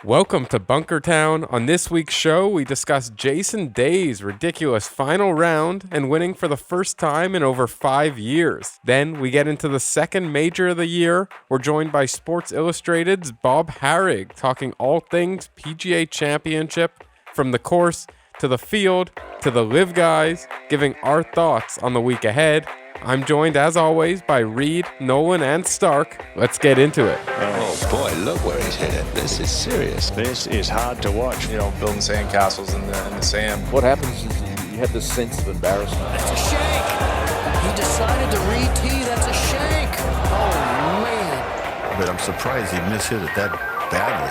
Welcome to Bunkertown. On this week's show, we discuss JDay's ridiculous final round and winning for the first time in over 5 years. Then we get into the second major of the year. We're joined by Sports Illustrated's Bob Harig, talking all things PGA Championship, from the course to the field to the live guys, giving our thoughts on the week ahead. I'm joined, as always, by Reid, Nolan, and Stark. Let's get into it. Oh boy, look where he's hit it. This is serious. This is hard to watch. You know, building sandcastles in the sand. What happens is you have this sense of embarrassment. That's a shank. He decided to re-tee. That's a shank. Oh, man. But I'm surprised he mishit it that badly.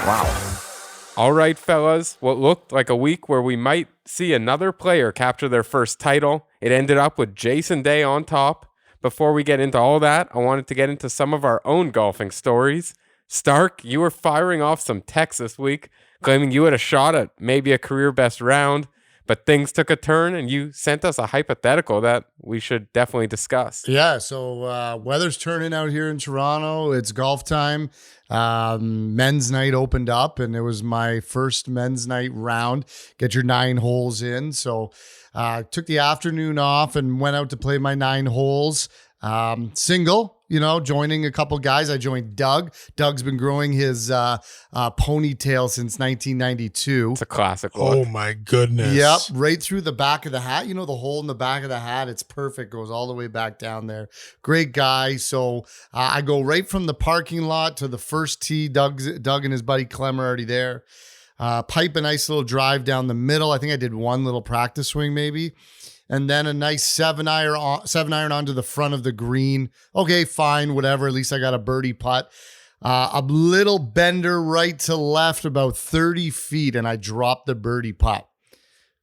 Wow. All right, fellas, what looked like a week where we might see another player capture their first title. It ended up with JDay on top. Before we get into all that, I wanted to get into some of our own golfing stories. Stark, you were firing off some texts this week, claiming you had a shot at maybe a career best round, but things took a turn and you sent us a hypothetical that we should definitely discuss. Yeah, so weather's turning out here in Toronto. It's golf time. Men's night opened up, and it was my first men's night round. Get your 9 holes in. So took the afternoon off and went out to play my 9 holes. Single, joining a couple guys. I joined Doug. Doug's been growing his ponytail since 1992. It's a classic look. Oh my goodness. Yep, right through the back of the hat. The hole in the back of the hat. It's perfect. Goes all the way back down there. Great guy. So I go right from the parking lot to the first tee. Doug and his buddy Clem are already there. Pipe a nice little drive down the middle. I think I did one little practice swing maybe. And then a nice 7-iron onto the front of the green. Okay, fine, whatever. At least I got a birdie putt. A little bender right to left, about 30 feet, and I dropped the birdie putt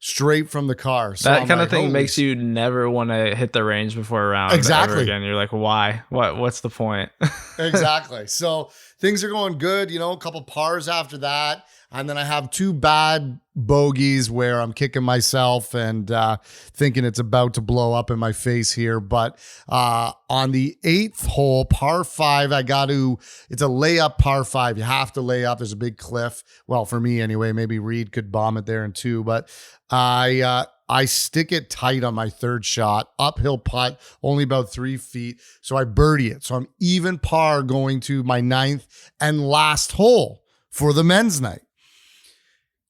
straight from the car. So that kind of thing makes you never want to hit the range before a round ever again. You're like, why? What's the point? Exactly. So things are going good. A couple pars after that. And then I have 2 bad bogeys where I'm kicking myself and thinking it's about to blow up in my face here. But on the 8th hole, par 5, it's a layup par 5. You have to lay up. There's a big cliff. Well, for me anyway, maybe Reid could bomb it there in 2. But I stick it tight on my 3rd shot, uphill putt, only about 3 feet. So I birdie it. So I'm even par going to my 9th and last hole for the men's night.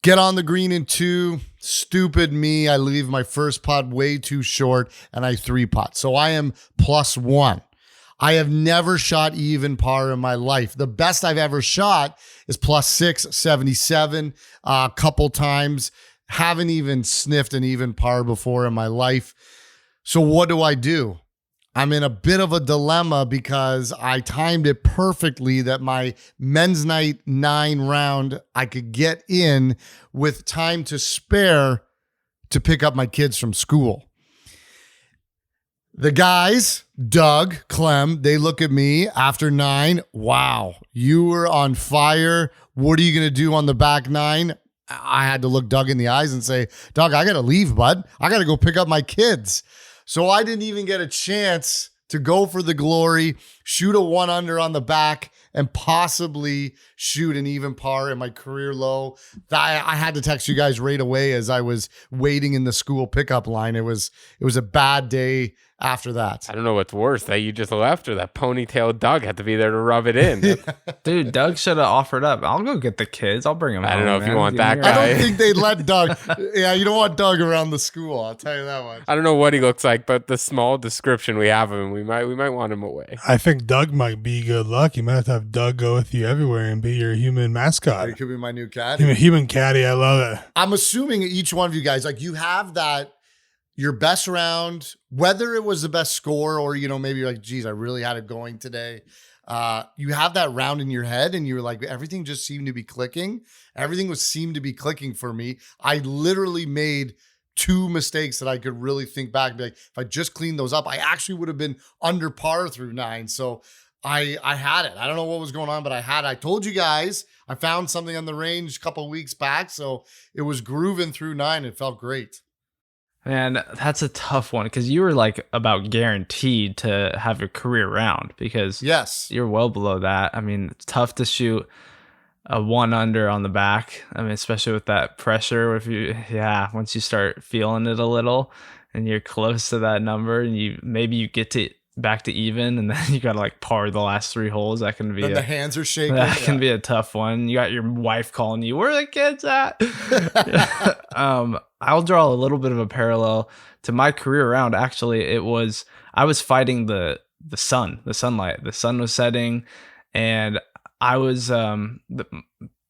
Get on the green in 2. Stupid me. I leave my first putt way too short and I 3-putt. So I am +1. I have never shot even par in my life. The best I've ever shot is +6, 77 a couple times. Haven't even sniffed an even par before in my life. So what do? I'm in a bit of a dilemma because I timed it perfectly that my men's night 9 round, I could get in with time to spare to pick up my kids from school. The guys, Doug, Clem, they look at me after 9. Wow, you were on fire. What are you going to do on the back 9? I had to look Doug in the eyes and say, Doug, I got to leave, bud. I got to go pick up my kids. So I didn't even get a chance to go for the glory, shoot a 1-under on the back, and possibly shoot an even par in my career low. I had to text you guys right away as I was waiting in the school pickup line. It was a bad day after that. I don't know what's worse, that you just left or that ponytail Doug had to be there to rub it in. Yeah. Dude, Doug should have offered up. I'll go get the kids. I'll bring them home. I don't know if you want that I guy. don't think they'd let Doug. Yeah, you don't want Doug around the school. I'll tell you that much. I don't know what he looks like, but the small description we have of him, we might want him away. I think Doug might be good luck. You might have Doug go with you everywhere and be your human mascot. He could be my new caddy. Human caddy. I love it. I'm assuming each one of you guys, you have that, your best round, whether it was the best score or, maybe you're like, geez, I really had it going today. You have that round in your head and you're like, everything just seemed to be clicking. Everything seemed to be clicking for me. I literally made 2 mistakes that I could really think back and be like, if I just cleaned those up, I actually would have been under par through 9. So I had it. I don't know what was going on, but I told you guys, I found something on the range a couple of weeks back. So it was grooving through 9. It felt great. Man, that's a tough one because you were like about guaranteed to have your career round because yes, you're well below that. I mean, it's tough to shoot a 1 under on the back. I mean, especially with that pressure, once you start feeling it a little and you're close to that number and you get to back to even, and then you got to like par the last 3 holes. That can be the hands are shaking. That can be a tough one. You got your wife calling you, where are the kids at? I'll draw a little bit of a parallel to my career round. Actually, I was fighting the sunlight. The sun was setting, and I was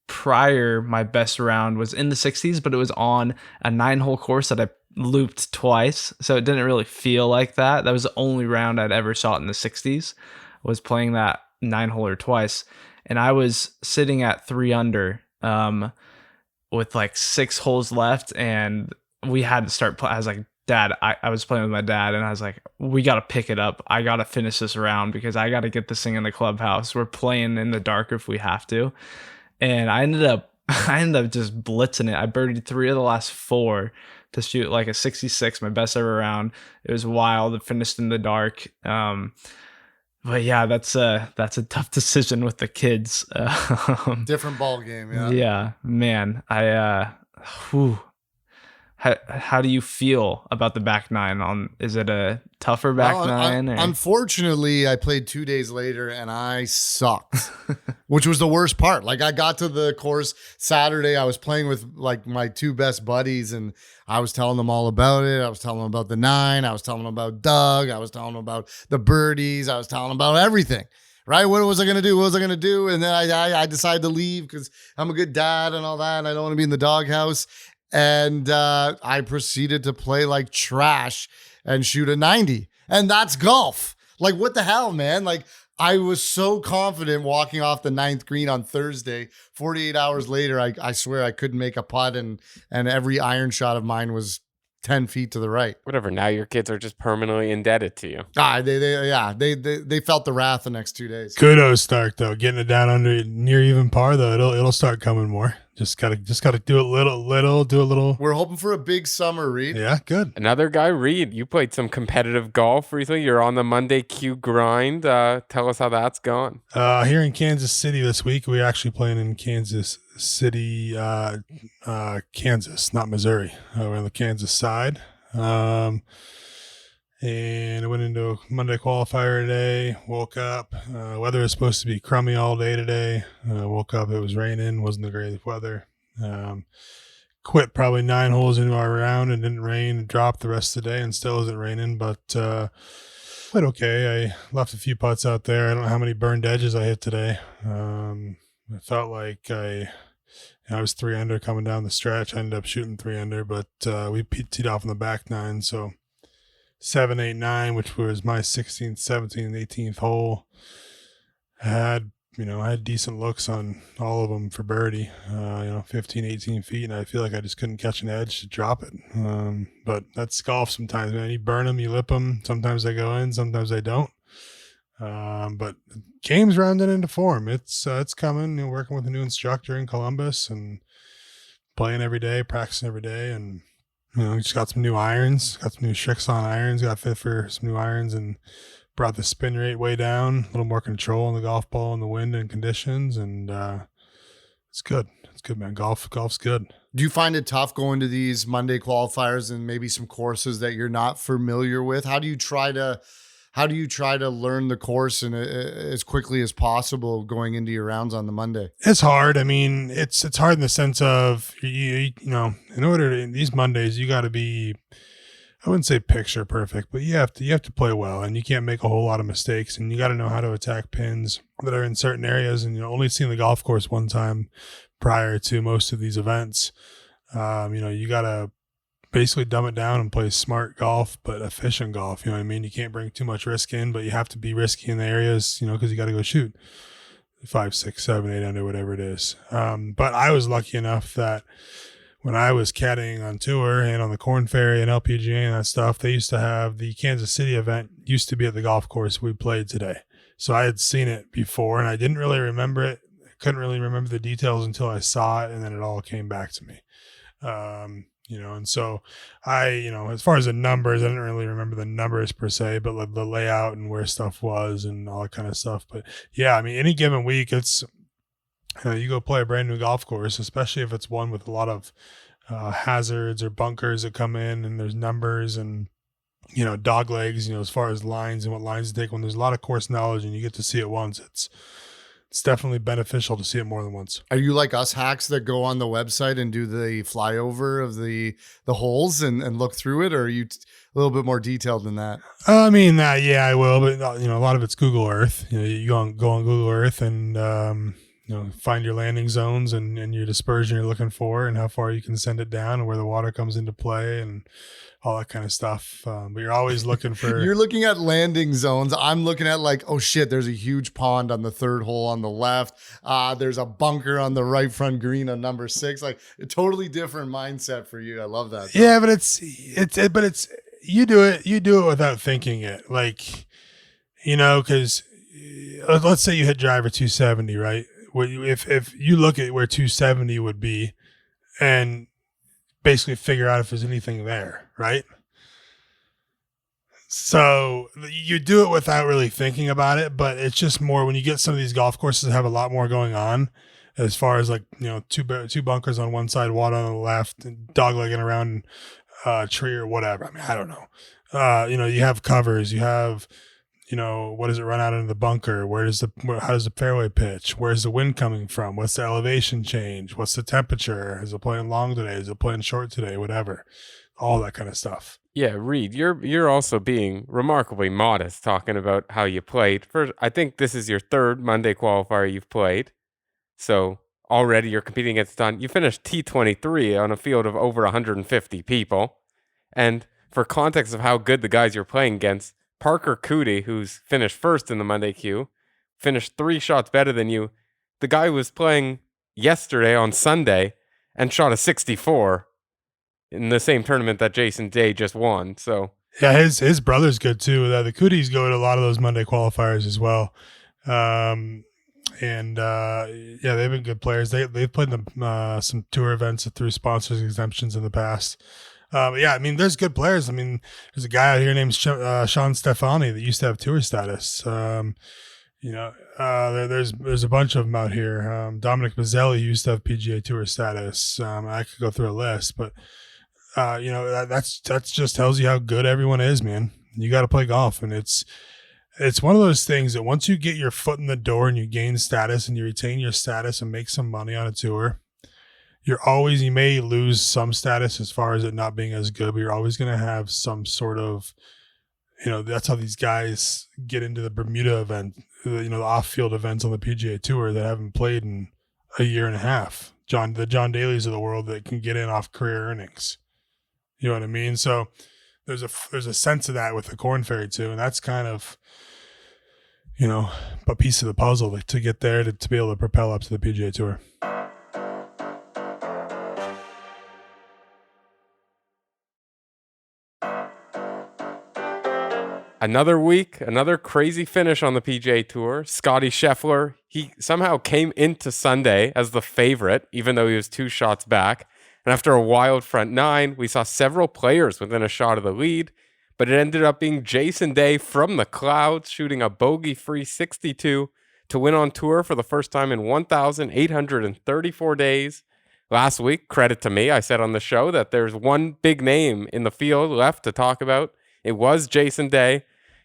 prior, my best round was in the 60s, but it was on a 9-hole course that I looped twice, so it didn't really feel like that. That was the only round I'd ever shot in the 60s, was playing that 9-holer twice, and I was sitting at 3 under with like 6 holes left, and we had to start I was like, Dad, I was playing with my dad, and I was like, we got to pick it up. I got to finish this round because I got to get this thing in the clubhouse. We're playing in the dark if we have to. And I ended up just blitzing it. I birdied 3 of the last 4 to shoot like a 66, my best ever round. It was wild. It finished in the dark. But yeah, that's a tough decision with the kids. Different ball game. Yeah. Yeah, man. How do you feel about the back 9? Is it a tougher back 9? Unfortunately, I played 2 days later and I sucked, which was the worst part. Like, I got to the course Saturday. I was playing with like my 2 best buddies, and I was telling them all about it. I was telling them about the 9. I was telling them about Doug. I was telling them about the birdies. I was telling them about everything. Right? What was I going to do? What was I going to do? And then I decided to leave because I'm a good dad and all that, and I don't want to be in the doghouse. And I proceeded to play like trash and shoot a 90. And that's golf. Like, what the hell, man? Like, I was so confident walking off the 9th green on Thursday. 48 hours later, I swear I couldn't make a putt, and every iron shot of mine was 10 feet to the right. Whatever. Now your kids are just permanently indebted to you. They felt the wrath the next 2 days. Kudos, Stark, though. Getting it down under near even par, though, it'll start coming more. Just gotta do a little. We're hoping for a big summer, Reid. Yeah, good. Another guy, Reid. You played some competitive golf recently. You're on the Monday Q grind. Tell us how that's going. Here in Kansas City this week, we're actually playing in Kansas City, Kansas, not Missouri. We're on the Kansas side. And I went into a Monday qualifier today, woke up. Weather was supposed to be crummy all day today. Woke up, it was raining, wasn't the greatest weather. Quit probably 9 holes into our round and didn't rain. It dropped the rest of the day and still isn't raining, but played okay. I left a few putts out there. I don't know how many burned edges I hit today. I felt like I was 3 under coming down the stretch. I ended up shooting 3 under, but we teed off on the back 9, so 7, 8, 9, which was my 16th, 17th, 18th hole. I had decent looks on all of them for birdie, 15, 18 feet, and I feel like I just couldn't catch an edge to drop it. But that's golf sometimes, man. You burn them, you lip them. Sometimes they go in, sometimes they don't. But game's rounding into form. It's coming. Working with a new instructor in Columbus and playing every day, practicing every day, and just got some new irons, got some new Shrixon irons, got fit for some new irons, and brought the spin rate way down, a little more control on the golf ball and the wind and conditions, and it's good. It's good, man. Golf's good. Do you find it tough going to these Monday qualifiers and maybe some courses that you're not familiar with? How do you try to learn the course and as quickly as possible going into your rounds on the Monday? It's hard. I mean, it's hard in the sense of in order to, in these Mondays, you got to be, I wouldn't say picture perfect, but you have to play well, and you can't make a whole lot of mistakes, and you got to know how to attack pins that are in certain areas. And only seeing the golf course one time prior to most of these events, you got to basically dumb it down and play smart golf, but efficient golf. You know what I mean? You can't bring too much risk in, but you have to be risky in the areas, because you got to go shoot 5, 6, 7, 8 under, whatever it is. But I was lucky enough that when I was caddying on tour and on the Corn Ferry and LPGA and that stuff, they used to have the Kansas City event used to be at the golf course we played today. So I had seen it before and I didn't really remember it. I couldn't really remember the details until I saw it, and then it all came back to me. And so I, as far as the numbers, I didn't really remember the numbers per se, but like the layout and where stuff was and all that kind of stuff. But yeah, I mean, any given week, it's You go play a brand new golf course, especially if it's one with a lot of hazards or bunkers that come in, and there's numbers and dog legs, as far as lines and what lines to take. When there's a lot of course knowledge and you get to see it once, it's definitely beneficial to see it more than once. Are you like us hacks that go on the website and do the flyover of the holes and look through it, or are you a little bit more detailed than that? I mean, yeah, I will, but a lot of it's Google Earth. You go on Google Earth and find your landing zones and your dispersion you're looking for, and how far you can send it down, and where the water comes into play, and all that kind of stuff. But you're always looking for. You're looking at landing zones. I'm looking at like, oh shit, there's a huge pond on the third hole on the left. There's a bunker on the right front green on number 6. Like a totally different mindset for you. I love that. Though. Yeah, but it's you do it without thinking it. Like, because let's say you hit driver 270, right? If you look at where 270 would be and basically figure out if there's anything there, right? So you do it without really thinking about it, but it's just more when you get some of these golf courses that have a lot more going on, as far as like, two bunkers on one side, water on the left, and doglegging around a tree or whatever. I mean, I don't know. You have covers, you have, what does it run out into the bunker? How does the fairway pitch? Where's the wind coming from? What's the elevation change? What's the temperature? Is it playing long today? Is it playing short today? Whatever. All that kind of stuff. Yeah, Reid, you're also being remarkably modest talking about how you played. I think this is your third Monday qualifier you've played. So already you're competing against Don. You finished T23 on a field of over 150 people. And for context of how good the guys you're playing against, Parker Cootie, who's finished first in the Monday queue, finished 3 shots better than you. The guy was playing yesterday on Sunday and shot a 64 in the same tournament that Day just won. So yeah, his brother's good too. The Cooties go to a lot of those Monday qualifiers as well. They've been good players. They've played some tour events through sponsors exemptions in the past. There's good players. I mean, there's a guy out here named Sean Stefani that used to have tour status. There's a bunch of them out here. Dominic Mazzelli used to have PGA Tour status. I could go through a list, but that's just tells you how good everyone is, man. You got to play golf, and it's one of those things that once you get your foot in the door and you gain status and you retain your status and make some money on a tour, you may lose some status as far as it not being as good, but you're always going to have some sort of, that's how these guys get into the Bermuda event, the off-field events on the PGA Tour that haven't played in a year and a half. The John Daly's of the world that can get in off career earnings. You know what I mean? So there's a sense of that with the Corn Ferry too, and that's kind of, a piece of the puzzle to get there to be able to propel up to the PGA Tour. Another week, another crazy finish on the PGA Tour. Scotty Scheffler, he somehow came into Sunday as the favorite, even though he was 2 shots back. And after a wild front 9, we saw several players within a shot of the lead, but it ended up being Day from the clouds, shooting a bogey-free 62 to win on tour for the first time in 1,834 days. Last week, credit to me, I said on the show that there's one big name in the field left to talk about. It was Day.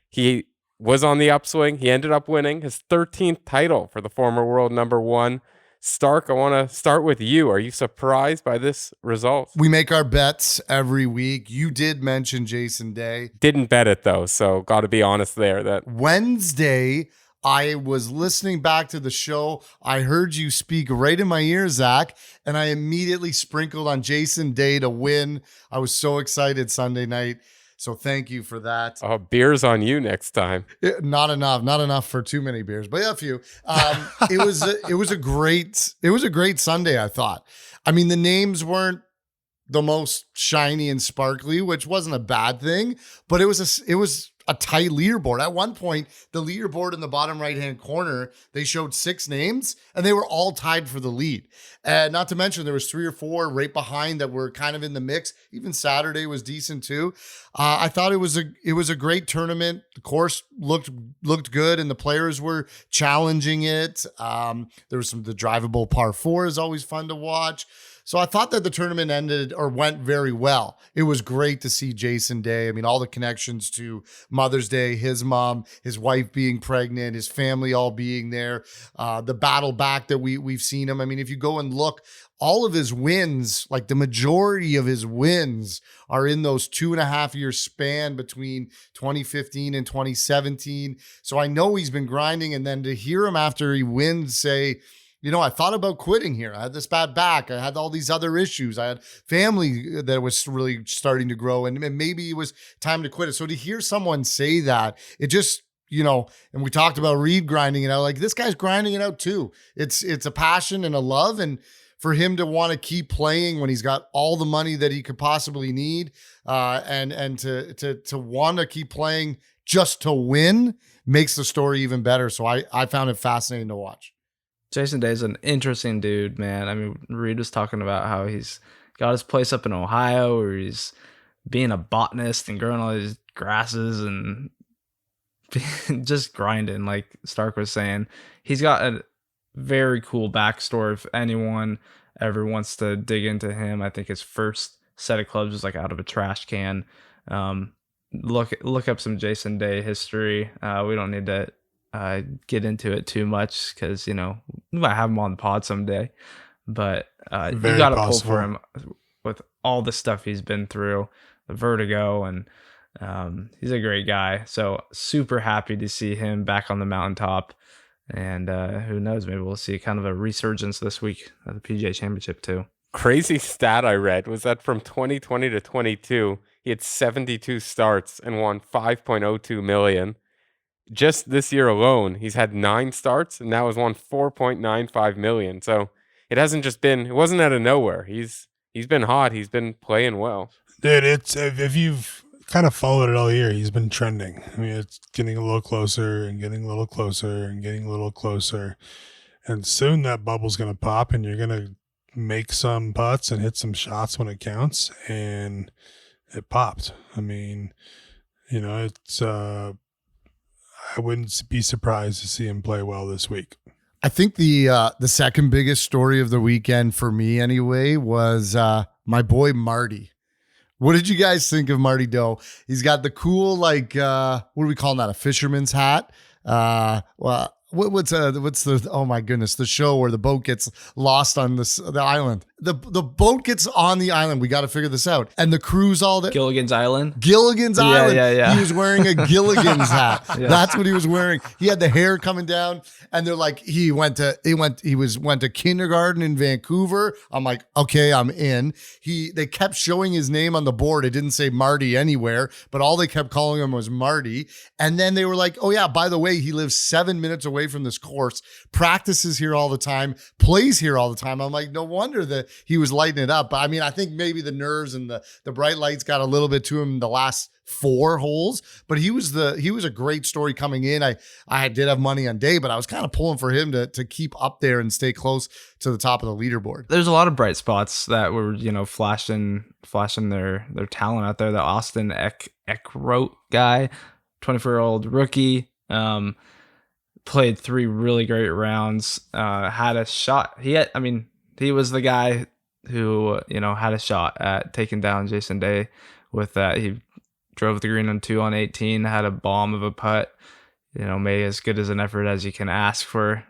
He was on the upswing. He ended up winning his 13th title for the former world number 1. Stark, I want to start with you. Are you surprised by this result? We make our bets every week. You did mention Day. Didn't bet it though, so got to be honest there. That Wednesday, I was listening back to the show. I heard you speak right in my ear, Zack, and I immediately sprinkled on Day to win. I was so excited Sunday night. So thank you for that. Oh, beers on you next time. Not enough for too many beers, but yeah, a few. It was a great Sunday, I thought. I mean, the names weren't the most shiny and sparkly, which wasn't a bad thing, but it was a tight leaderboard. At one point, the leaderboard in the bottom right-hand corner, they showed 6 names and they were all tied for the lead. And not to mention there was 3 or 4 right behind that were kind of in the mix. Even Saturday was decent too. I thought it was a great tournament. The course looked good and the players were challenging it. There was the drivable par 4 is always fun to watch. So I thought that the tournament went very well. It was great to see Jason Day. I mean, all the connections to Mother's Day, his mom, his wife being pregnant, his family all being there, the battle back that we've seen him. I mean, if you go and look, all of his wins, like the majority of his wins are in those 2.5 year span between 2015 and 2017. So I know he's been grinding. And then to hear him after he wins say, I thought about quitting here. I had this bad back. I had all these other issues. I had family that was really starting to grow and maybe it was time to quit it. So to hear someone say that, it just, and we talked about Reid grinding it out. Like this guy's grinding it out too. It's a passion and a love. And for him to want to keep playing when he's got all the money that he could possibly need, and to want to keep playing just to win makes the story even better. So I found it fascinating to watch. Jason Day is an interesting dude, man. I mean, Reid was talking about how he's got his place up in Ohio where he's being a botanist and growing all these grasses and just grinding, like Stark was saying. He's got a very cool backstory. If anyone ever wants to dig into him, I think his first set of clubs was like out of a trash can. Look up some Jason Day history. We don't need to get into it too much because we might have him on the pod someday, but you got to pull for him with all the stuff he's been through, the vertigo, and he's a great guy. So super happy to see him back on the mountaintop, and who knows, maybe we'll see kind of a resurgence this week at the PGA Championship too. Crazy stat I read was that from 2020 to 22 he had 72 starts and won 5.02 million. Just this year alone, he's had 9 starts and now has won 4.95 million. So it wasn't out of nowhere. He's been hot. He's been playing well. Dude, if you've kind of followed it all year, he's been trending. I mean, it's getting a little closer and getting a little closer and getting a little closer. And soon that bubble's going to pop and you're going to make some putts and hit some shots when it counts. And it popped. I mean, it's, I wouldn't be surprised to see him play well this week. I think the second biggest story of the weekend for me anyway was my boy Marty. What did you guys think of Marty Doe? He's got the cool, what are we calling that? A fisherman's hat? What's the, oh my goodness, the show where the boat gets lost on the island. The boat gets on the island. We got to figure this out. And the crew's all there. Gilligan's Island. Island. Yeah. He was wearing a Gilligan's hat. Yeah. That's what he was wearing. He had the hair coming down, and they're like, he went to kindergarten in Vancouver. I'm like, okay, I'm in. They kept showing his name on the board. It didn't say Marty anywhere, but all they kept calling him was Marty. And then they were like, oh yeah, by the way, he lives 7 minutes away from this course, practices here all the time, plays here all the time. I'm like, no wonder that he was lighting it up. But I mean, I think maybe the nerves and the bright lights got a little bit to him the last 4 holes, but he was a great story coming in. I did have money on Day, but I was kind of pulling for him to keep up there and stay close to the top of the leaderboard. There's a lot of bright spots that were, flashing their talent out there. The Austin Eckroat guy, 24-year-old rookie, played 3 really great rounds, had a shot. He was the guy who, had a shot at taking down Jason Day with that. He drove the green on 2 on 18, had a bomb of a putt, made as good as an effort as you can ask for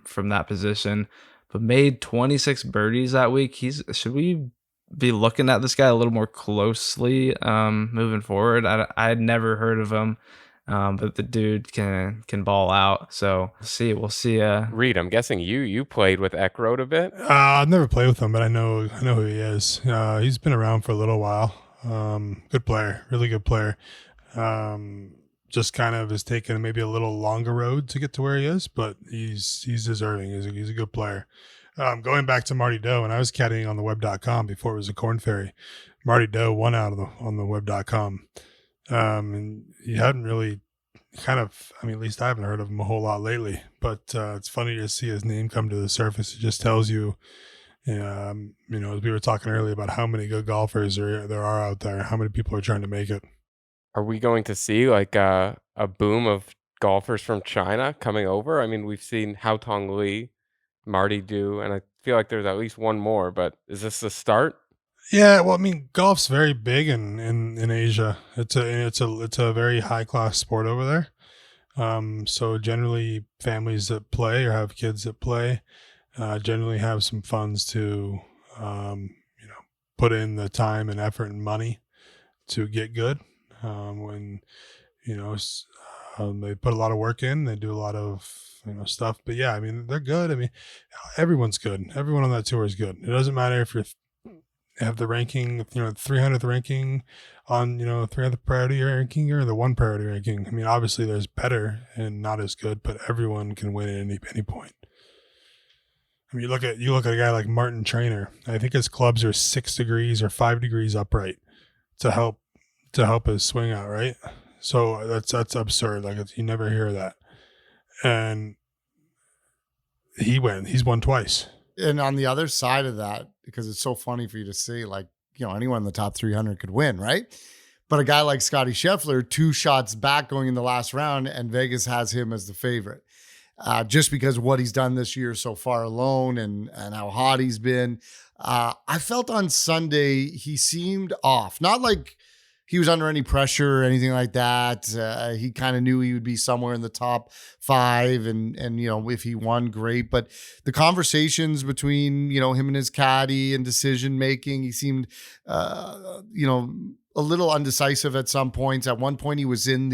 from that position, but made 26 birdies that week. Should we be looking at this guy a little more closely moving forward? I had never heard of him. But the dude can ball out. So we'll see. Reid, I'm guessing you played with Eckroat a bit. I've never played with him, but I know who he is. He's been around for a little while. Good player, really good player. Just kind of has taken maybe a little longer road to get to where he is, but he's deserving. He's a good player. Going back to Marty Doe, and I was caddying on the web.com before it was a Corn Ferry. Marty Doe won out on the web.com. And he hadn't really at least I haven't heard of him a whole lot lately, but it's funny to see his name come to the surface. It just tells you, as we were talking earlier about how many good golfers there are out there, how many people are trying to make it. Are we going to see like a boom of golfers from China coming over? I mean, we've seen Hao Tong Lee, Marty Du, and I feel like there's at least one more, but is this the start? Yeah, well, I mean, golf's very big in Asia. It's a very high class sport over there. So generally, families that play or have kids that play generally have some funds to put in the time and effort and money to get good. When they put a lot of work in, they do a lot of stuff. But yeah, I mean, they're good. I mean, everyone's good. Everyone on that tour is good. It doesn't matter if you're have the ranking, 300th ranking on, 300th priority ranking or the one priority ranking. I mean, obviously there's better and not as good, but everyone can win at any point. I mean, you look at a guy like Martin Trainer. I think his clubs are 6 degrees or 5 degrees upright to help his swing out, right? So that's absurd. Like, you never hear that. And he's won twice. And on the other side of that, because it's so funny for you to see, like, anyone in the top 300 could win, right? But a guy like Scotty Scheffler, 2 shots back going in the last round, and Vegas has him as the favorite. Just because of what he's done this year so far alone and how hot he's been. I felt on Sunday he seemed off. Not like he was under any pressure or anything like that. He kind of knew he would be somewhere in the top 5 and if he won, great. But the conversations between, him and his caddy and decision making, he seemed, a little undecisive at some points. At one point he was in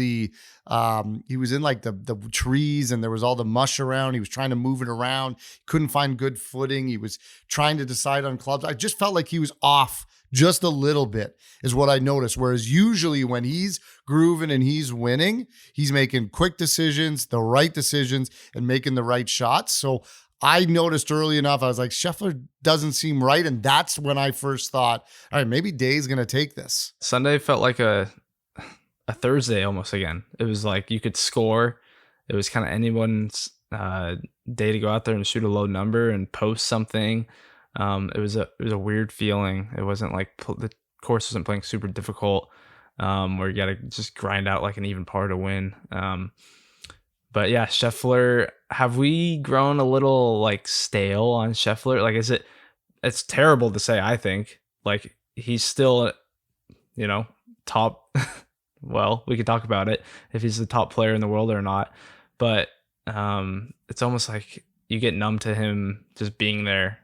like the trees and there was all the mush around. He was trying to move it around. Couldn't find good footing. He was trying to decide on clubs. I just felt like he was off just a little bit is what I noticed. Whereas usually when he's grooving and he's winning, he's making quick decisions, the right decisions, and making the right shots. So I noticed early enough, I was like, Scheffler doesn't seem right. And that's when I first thought, all right, maybe Day's going to take this. Sunday felt like a Thursday almost again. It was like you could score. It was kind of anyone's day to go out there and shoot a low number and post something. It was a weird feeling. It wasn't like the course wasn't playing super difficult, where you got to just grind out like an even par to win. But yeah, Scheffler, have we grown a little like stale on Scheffler? Like, it's terrible to say, I think. Like, he's still, top. Well, we could talk about it, if he's the top player in the world or not. But it's almost like you get numb to him just being there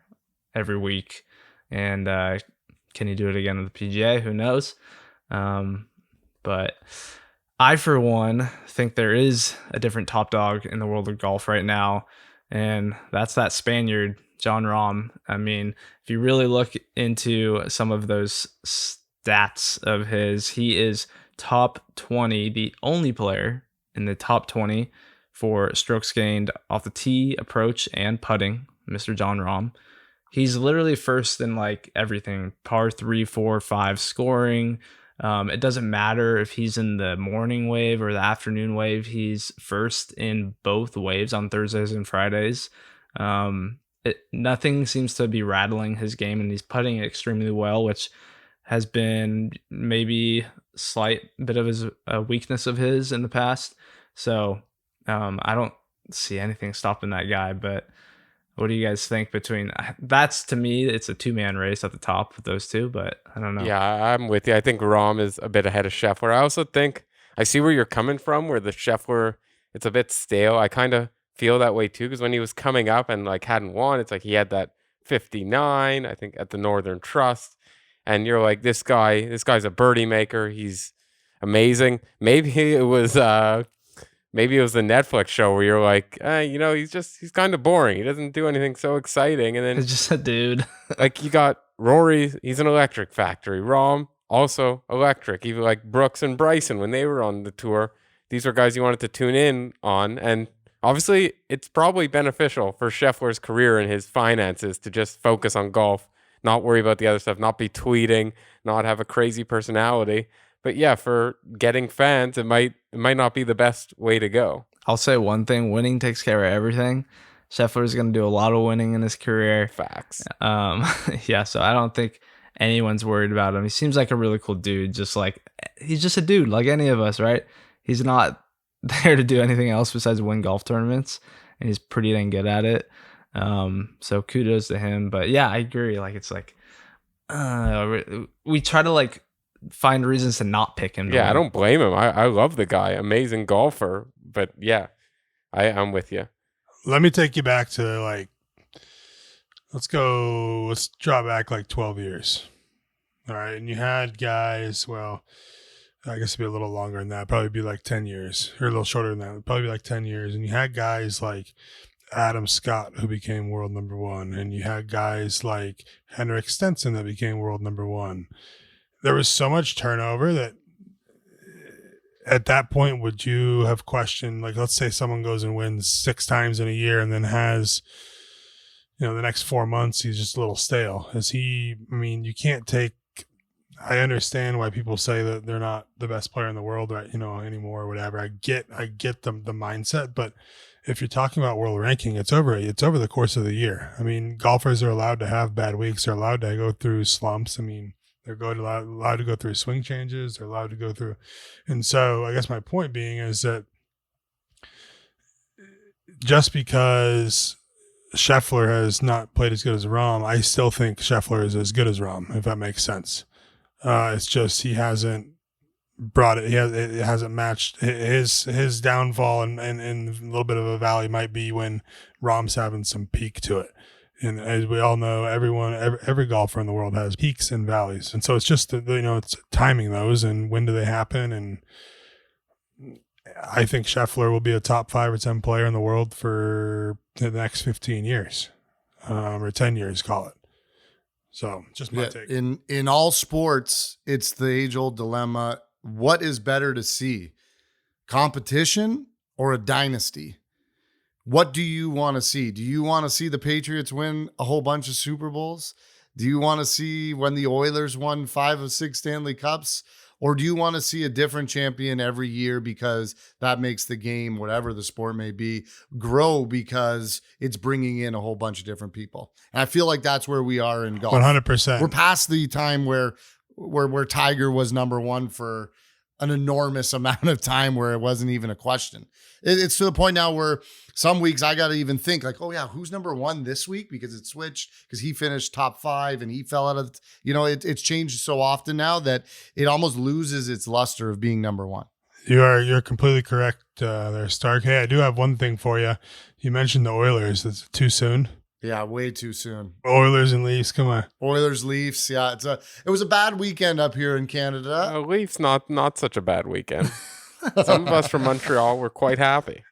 every week. And can he do it again with the PGA? Who knows? But I, for one, think there is a different top dog in the world of golf right now, and that's that Spaniard, Jon Rahm. I mean, if you really look into some of those stats of his, he is top 20, the only player in the top 20 for strokes gained off the tee, approach, and putting, Mr. Jon Rahm. He's literally first in like everything, par 3, 4, 5 scoring. It doesn't matter if he's in the morning wave or the afternoon wave. He's first in both waves on Thursdays and Fridays. Nothing seems to be rattling his game, and he's putting extremely well, which has been maybe slight bit of a weakness of his in the past. So I don't see anything stopping that guy. But what do you guys think to me, it's a 2-man race at the top with those two, but I don't know. Yeah, I'm with you. I think Rahm is a bit ahead of Scheffler. I also think I see where you're coming from, where the Scheffler, it's a bit stale. I kind of feel that way too, because when he was coming up and like hadn't won, it's like he had that 59, I think, at the Northern Trust. And you're like, this guy's a birdie maker. He's amazing. Maybe it was the Netflix show where you're like, he's kind of boring. He doesn't do anything so exciting. And then it's just a dude. Like, you got Rory, he's an electric factory. Rahm, also electric. Even like Brooks and Bryson, when they were on the tour, these were guys you wanted to tune in on. And obviously, it's probably beneficial for Scheffler's career and his finances to just focus on golf, not worry about the other stuff, not be tweeting, not have a crazy personality. But yeah, for getting fans, it might not be the best way to go. I'll say one thing: winning takes care of everything. Scheffler's going to do a lot of winning in his career. Facts. Yeah, so I don't think anyone's worried about him. He seems like a really cool dude. He's just a dude like any of us, right? He's not there to do anything else besides win golf tournaments, and he's pretty dang good at it. So kudos to him. But yeah, I agree. Like, it's like we try to like find reasons to not pick him. Yeah, I don't blame him. I love the guy. Amazing golfer. But yeah, I'm with you. Let me take you back to like, let's draw back like 12 years. All right. And you had guys, well, I guess it'd be a little longer than that. Probably be like 10 years or a little shorter than that. It'd probably be like 10 years. And you had guys like Adam Scott, who became world number one. And you had guys like Henrik Stenson that became world number one. There was so much turnover that at that point, would you have questioned, like, let's say someone goes and wins 6 times in a year and then has, the next 4 months, he's just a little stale. You can't take, I understand why people say that they're not the best player in the world, right, anymore or whatever. I get the mindset, but if you're talking about world ranking, it's over the course of the year. Golfers are allowed to have bad weeks. They're allowed to go through slumps. They're allowed to go through swing changes. They're allowed to go through. And so I guess my point being is that just because Scheffler has not played as good as Rahm, I still think Scheffler is as good as Rahm, if that makes sense. It's just he hasn't brought it. It hasn't matched his downfall, and a little bit of a valley might be when Rahm's having some peak to it. And as we all know, every golfer in the world has peaks and valleys. And so it's just, it's timing those and when do they happen. And I think Scheffler will be a top 5 or 10 player in the world for the next 15 years, or 10 years, call it. So just my take. In all sports, it's the age-old dilemma. What is better to see, competition or a dynasty? What do you want to see? Do you want to see the Patriots win a whole bunch of Super Bowls? Do you want to see when the Oilers won 5 of 6 Stanley Cups? Or do you want to see a different champion every year because that makes the game, whatever the sport may be, grow because it's bringing in a whole bunch of different people? And I feel like that's where we are in golf. 100%. We're past the time where Tiger was number one for an enormous amount of time where it wasn't even a question. It's to the point now where some weeks I got to even think like, oh yeah, who's number one this week? Because it switched, because he finished top 5 and he fell out of, it's changed so often now that it almost loses its luster of being number one. You're completely correct there, Stark. Hey, I do have one thing for you. You mentioned the Oilers. It's too soon. Yeah, way too soon. Oilers and Leafs, come on. Oilers, Leafs, yeah. It was a bad weekend up here in Canada. Leafs, not such a bad weekend. Some of us from Montreal were quite happy.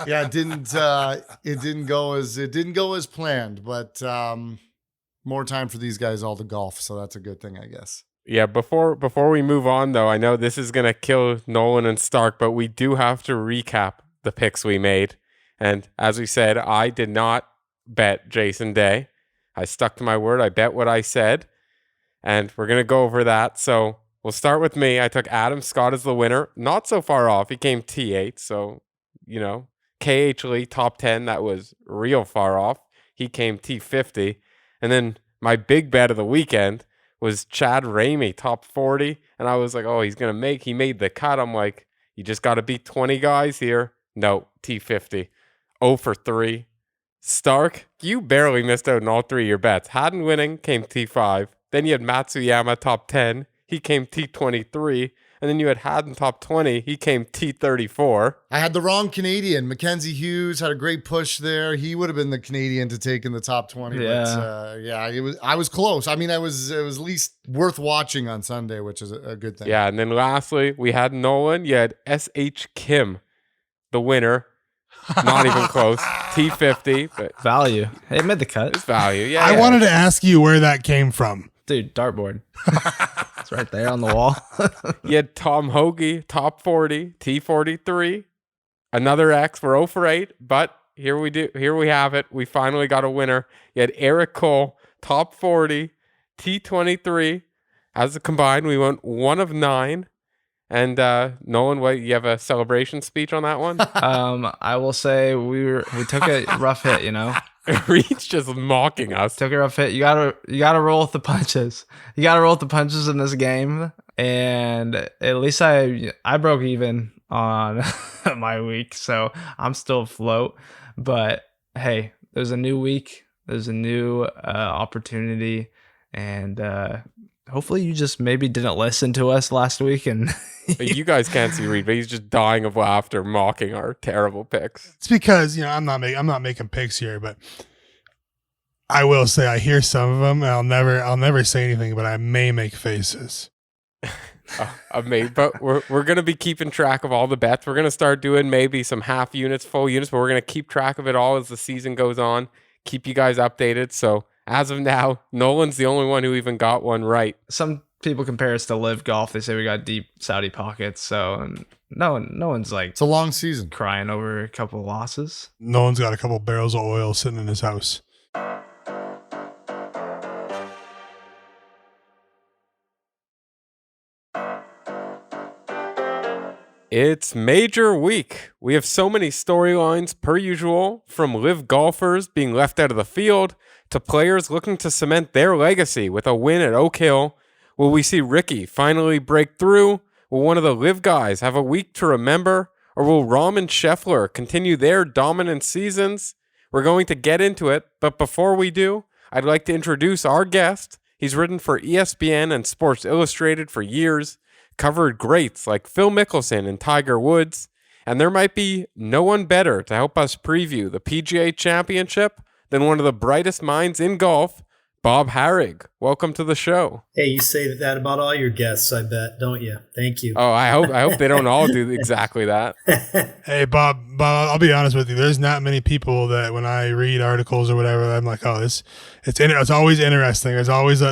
Yeah, it didn't go as planned, but more time for these guys all to golf, so that's a good thing, I guess. Yeah, before we move on though, I know this is gonna kill Nolan and Stark, but we do have to recap the picks we made. And as we said, I did not bet Jason Day. I stuck to my word. I bet what I said. And we're going to go over that. So we'll start with me. I took Adam Scott as the winner. Not so far off. He came T8. So, KH Lee, top 10. That was real far off. He came T50. And then my big bet of the weekend was Chad Ramey, top 40. And I was like, oh, he made the cut. I'm like, you just got to beat 20 guys here. No, T50. 0 for 3. Stark, you barely missed out on all 3 of your bets. Haddon winning came T5. Then you had Matsuyama top 10. He came T23. And then you had Haddon top 20. He came T34. I had the wrong Canadian. Mackenzie Hughes had a great push there. He would have been the Canadian to take in the top 20. Yeah. But, I was close. It was at least worth watching on Sunday, which is a good thing. Yeah, and then lastly, we had Nolan. You had S.H. Kim, the winner. Not even close. T50, but value. Hey, it made the cut. It's value. Yeah. I wanted to ask you where that came from. Dude, dartboard. It's right there on the wall. You had Tom Hoagie, top 40, T43. Another X. We're 0 for 8, but here we have it. We finally got a winner. You had Eric Cole, top 40, T23. As a combined, we went 1 of 9. And Nolan, what, you have a celebration speech on that one? I will say we took a rough hit, Reid's just mocking us. Took a rough hit. You gotta roll with the punches. You gotta roll with the punches in this game. And at least I broke even on my week, so I'm still afloat. But hey, there's a new week. There's a new opportunity, and hopefully you just maybe didn't listen to us last week. And you guys can't see Reid, but he's just dying of laughter, mocking our terrible picks. It's because I'm not making picks here, but I will say I hear some of them, and I'll never say anything, but I may make faces. But we're gonna be keeping track of all the bets. We're gonna start doing maybe some half units, full units, but we're gonna keep track of it all as the season goes on. Keep you guys updated. So as of now, Nolan's the only one who even got one right. Some people compare us to Live Golf. They say we got deep Saudi pockets. So no one's like, it's a long season, crying over a couple of losses. Nolan's got a couple barrels of oil sitting in his house. It's major week. We have so many storylines per usual, from live golfers being left out of the field to players looking to cement their legacy with a win at Oak Hill. Will we see Ricky finally break through? Will one of the live guys have a week to remember? Or will Rahm and Scheffler continue their dominant seasons? We're going to get into it, but before we do, I'd like to introduce our guest. He's written for ESPN and Sports Illustrated for years, covered greats like Phil Mickelson and Tiger Woods, and there might be no one better to help us preview the PGA Championship than one of the brightest minds in golf, Bob Harig. Welcome to the show. Hey, you say that about all your guests, I bet, don't you? Thank you. Oh, I hope they don't all do exactly that. Hey, Bob, I'll be honest with you. There's not many people that when I read articles or whatever, I'm like, oh, it's always interesting. There's always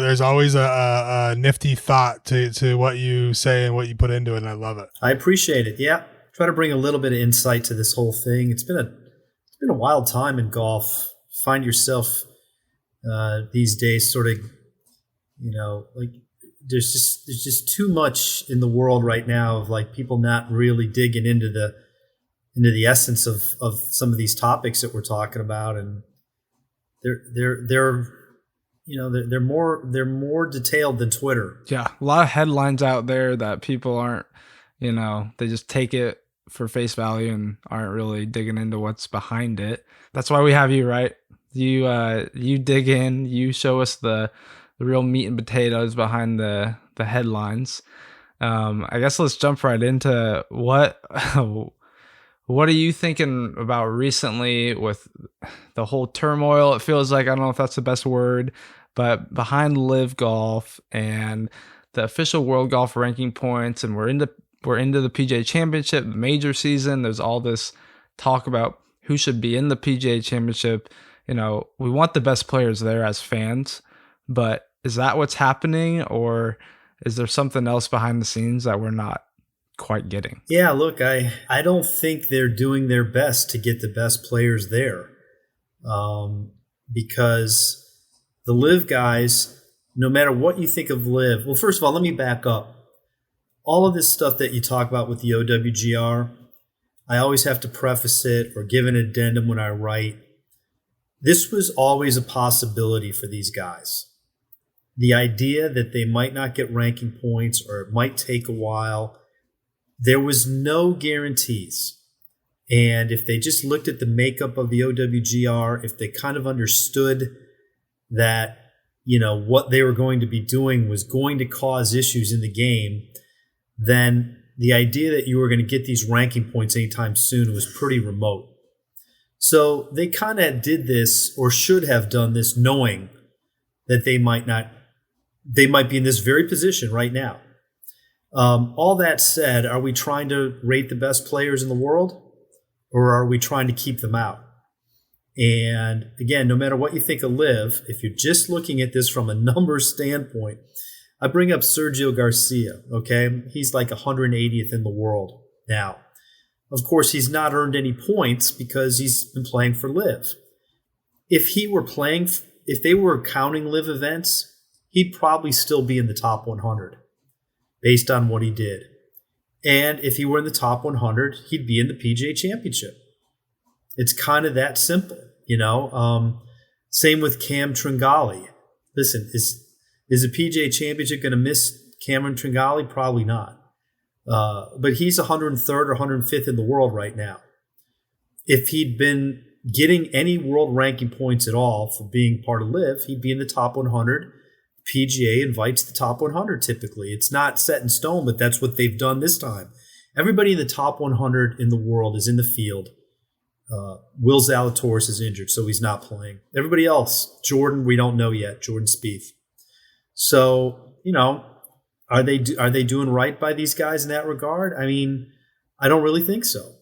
a nifty thought to what you say and what you put into it, and I love it. I appreciate it. Yeah, try to bring a little bit of insight to this whole thing. It's been a wild time in golf. Find yourself these days sort of, like there's just too much in the world right now of like people not really digging into the essence of some of these topics that we're talking about, and they're more detailed than Twitter. Yeah, a lot of headlines out there that people aren't, they just take it for face value and aren't really digging into what's behind it. That's why we have you, right? You dig in, you show us the real meat and potatoes behind the headlines. I guess let's jump right into what are you thinking about recently with the whole turmoil? It feels like, I don't know if that's the best word, but behind Live Golf and the official World Golf ranking points, and we're into the PGA Championship, major season. There's all this talk about who should be in the PGA Championship. We want the best players there as fans, but is that what's happening, or is there something else behind the scenes that we're not quite getting? Yeah, look, I don't think they're doing their best to get the best players there, because the Live guys, no matter what you think of Live, well, first of all, let me back up. All of this stuff that you talk about with the OWGR, I always have to preface it or give an addendum when I write. This was always a possibility for these guys. The idea that they might not get ranking points or it might take a while, there was no guarantees. And if they just looked at the makeup of the OWGR, if they kind of understood that, what they were going to be doing was going to cause issues in the game, then the idea that you were going to get these ranking points anytime soon was pretty remote. So they kind of did this, or should have done this, knowing that they might be in this very position right now. All that said, are we trying to rate the best players in the world, or are we trying to keep them out? And again, no matter what you think of Live, if you're just looking at this from a numbers standpoint, I bring up Sergio Garcia, okay? He's like 180th in the world now. Of course, he's not earned any points because he's been playing for Live. If they were counting Live events, he'd probably still be in the top 100 based on what he did. And if he were in the top 100, he'd be in the PGA Championship. It's kind of that simple, you know. Same with Cam Tringali. Listen, is the PGA Championship going to miss Cameron Tringali? Probably not. But he's 103rd or 105th in the world right now. If he'd been getting any world ranking points at all for being part of LIV, he'd be in the top 100. PGA invites the top 100 typically. It's not set in stone, but that's what they've done this time. Everybody in the top 100 in the world is in the field. Will Zalatoris is injured, so he's not playing. Everybody else, Jordan, we don't know yet, Jordan Spieth. So, you know, are they doing right by these guys in that regard? I mean, I don't really think so.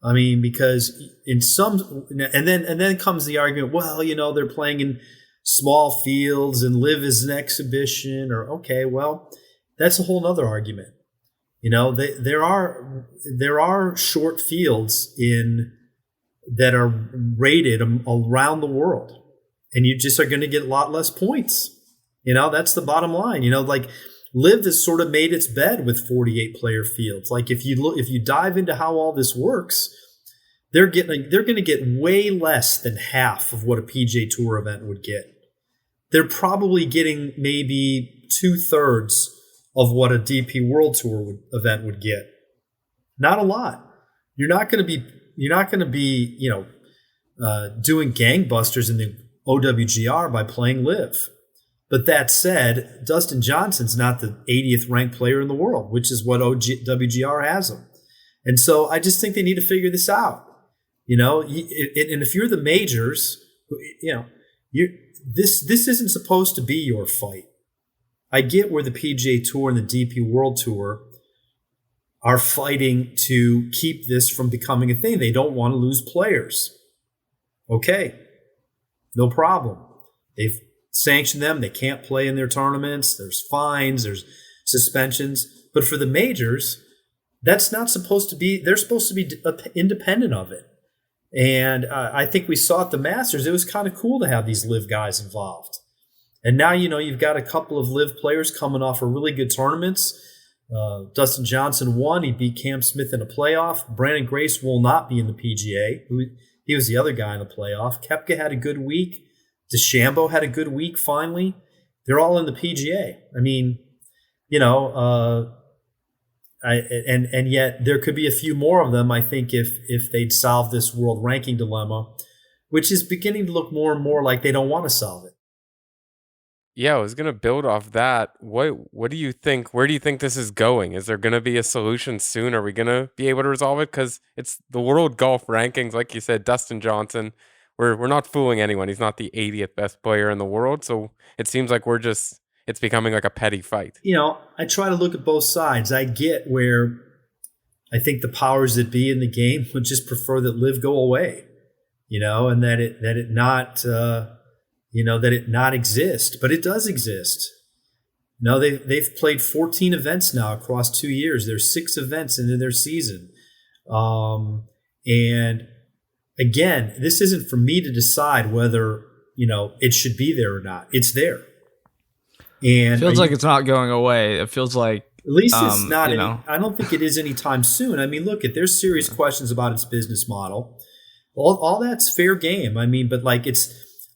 I mean, because in some, and then comes the argument, well, you know, they're playing in small fields and LIV as an exhibition, or okay, well, that's a whole other argument. You know, there are short fields that are rated around the world, and you just are going to get a lot less points. You know, that's the bottom line. You know, like LIV has sort of made its bed with 48 player fields. Like if you dive into how all this works, they're going to get way less than half of what a PGA Tour event would get. They're probably getting maybe 2/3 of what a DP World Tour event would get. Not a lot. You're not going to be, you know, doing gangbusters in the OWGR by playing LIV. But that said, Dustin Johnson's not the 80th ranked player in the world, which is what WGR has him. And so I just think they need to figure this out. You know, and if you're the majors, you know, this isn't supposed to be your fight. I get where the PGA Tour and the DP World Tour are fighting to keep this from becoming a thing. They don't want to lose players. Okay, no problem. They've sanctioned them. They can't play in their tournaments. There's fines. There's suspensions. But for the majors, that's not supposed to be. They're supposed to be independent of it. And I think we saw at the Masters, it was kind of cool to have these LIV guys involved. And now, you know, you've got a couple of LIV players coming off of really good tournaments. Dustin Johnson won. He beat Cam Smith in a playoff. Brandon Grace will not be in the PGA. He was the other guy in the playoff. Koepka had a good week. DeChambeau had a good week finally. They're all in the PGA. I mean, you know, and yet there could be a few more of them, I think, if they'd solve this world ranking dilemma, which is beginning to look more and more like they don't want to solve it. Yeah, I was going to build off that. What do you think? Where do you think this is going? Is there going to be a solution soon? Are we going to be able to resolve it? Because it's the world golf rankings, like you said, Dustin Johnson. We're not fooling anyone. He's not the 80th best player in the world. So it seems like it's becoming like a petty fight. You know, I try to look at both sides. I get where I think the powers that be in the game would just prefer that LIV go away, you know, and that it not exist, but it does exist. You know, they've played 14 events now across 2 years. There's 6 events into their season. And again, this isn't for me to decide whether, you know, it should be there or not. It's there. And it feels like it's not going away. It feels like at least it's not. I don't think it is anytime soon. I mean, look, there's serious questions about its business model. All that's fair game. I mean, but like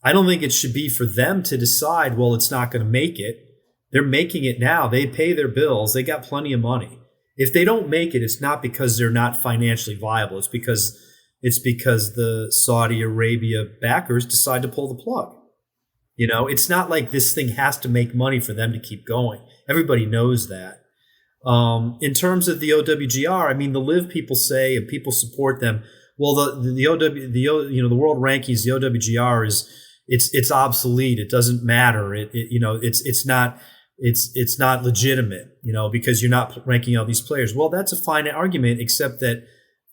I don't think it should be for them to decide, well, it's not going to make it. They're making it now. They pay their bills. They got plenty of money. If they don't make it, it's not because they're not financially viable. It's because the Saudi Arabia backers decide to pull the plug. You know, it's not like this thing has to make money for them to keep going. Everybody knows that. In terms of the OWGR, I mean, the LIV people say, and people support them. Well, the world rankings, the OWGR it's obsolete. It doesn't matter. It's not legitimate. You know, because you're not ranking all these players. Well, that's a fine argument, except that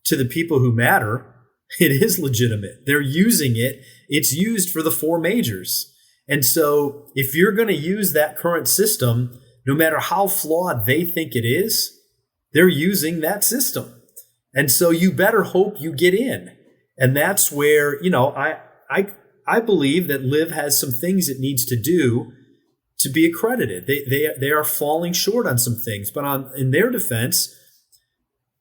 to the people who matter, it is legitimate. They're using it. It's used for the 4 majors. And so if you're going to use that current system, no matter how flawed they think it is, they're using that system. And so you better hope you get in. And that's where, you know, I believe that LIV has some things it needs to do to be accredited. They are falling short on some things, but in their defense,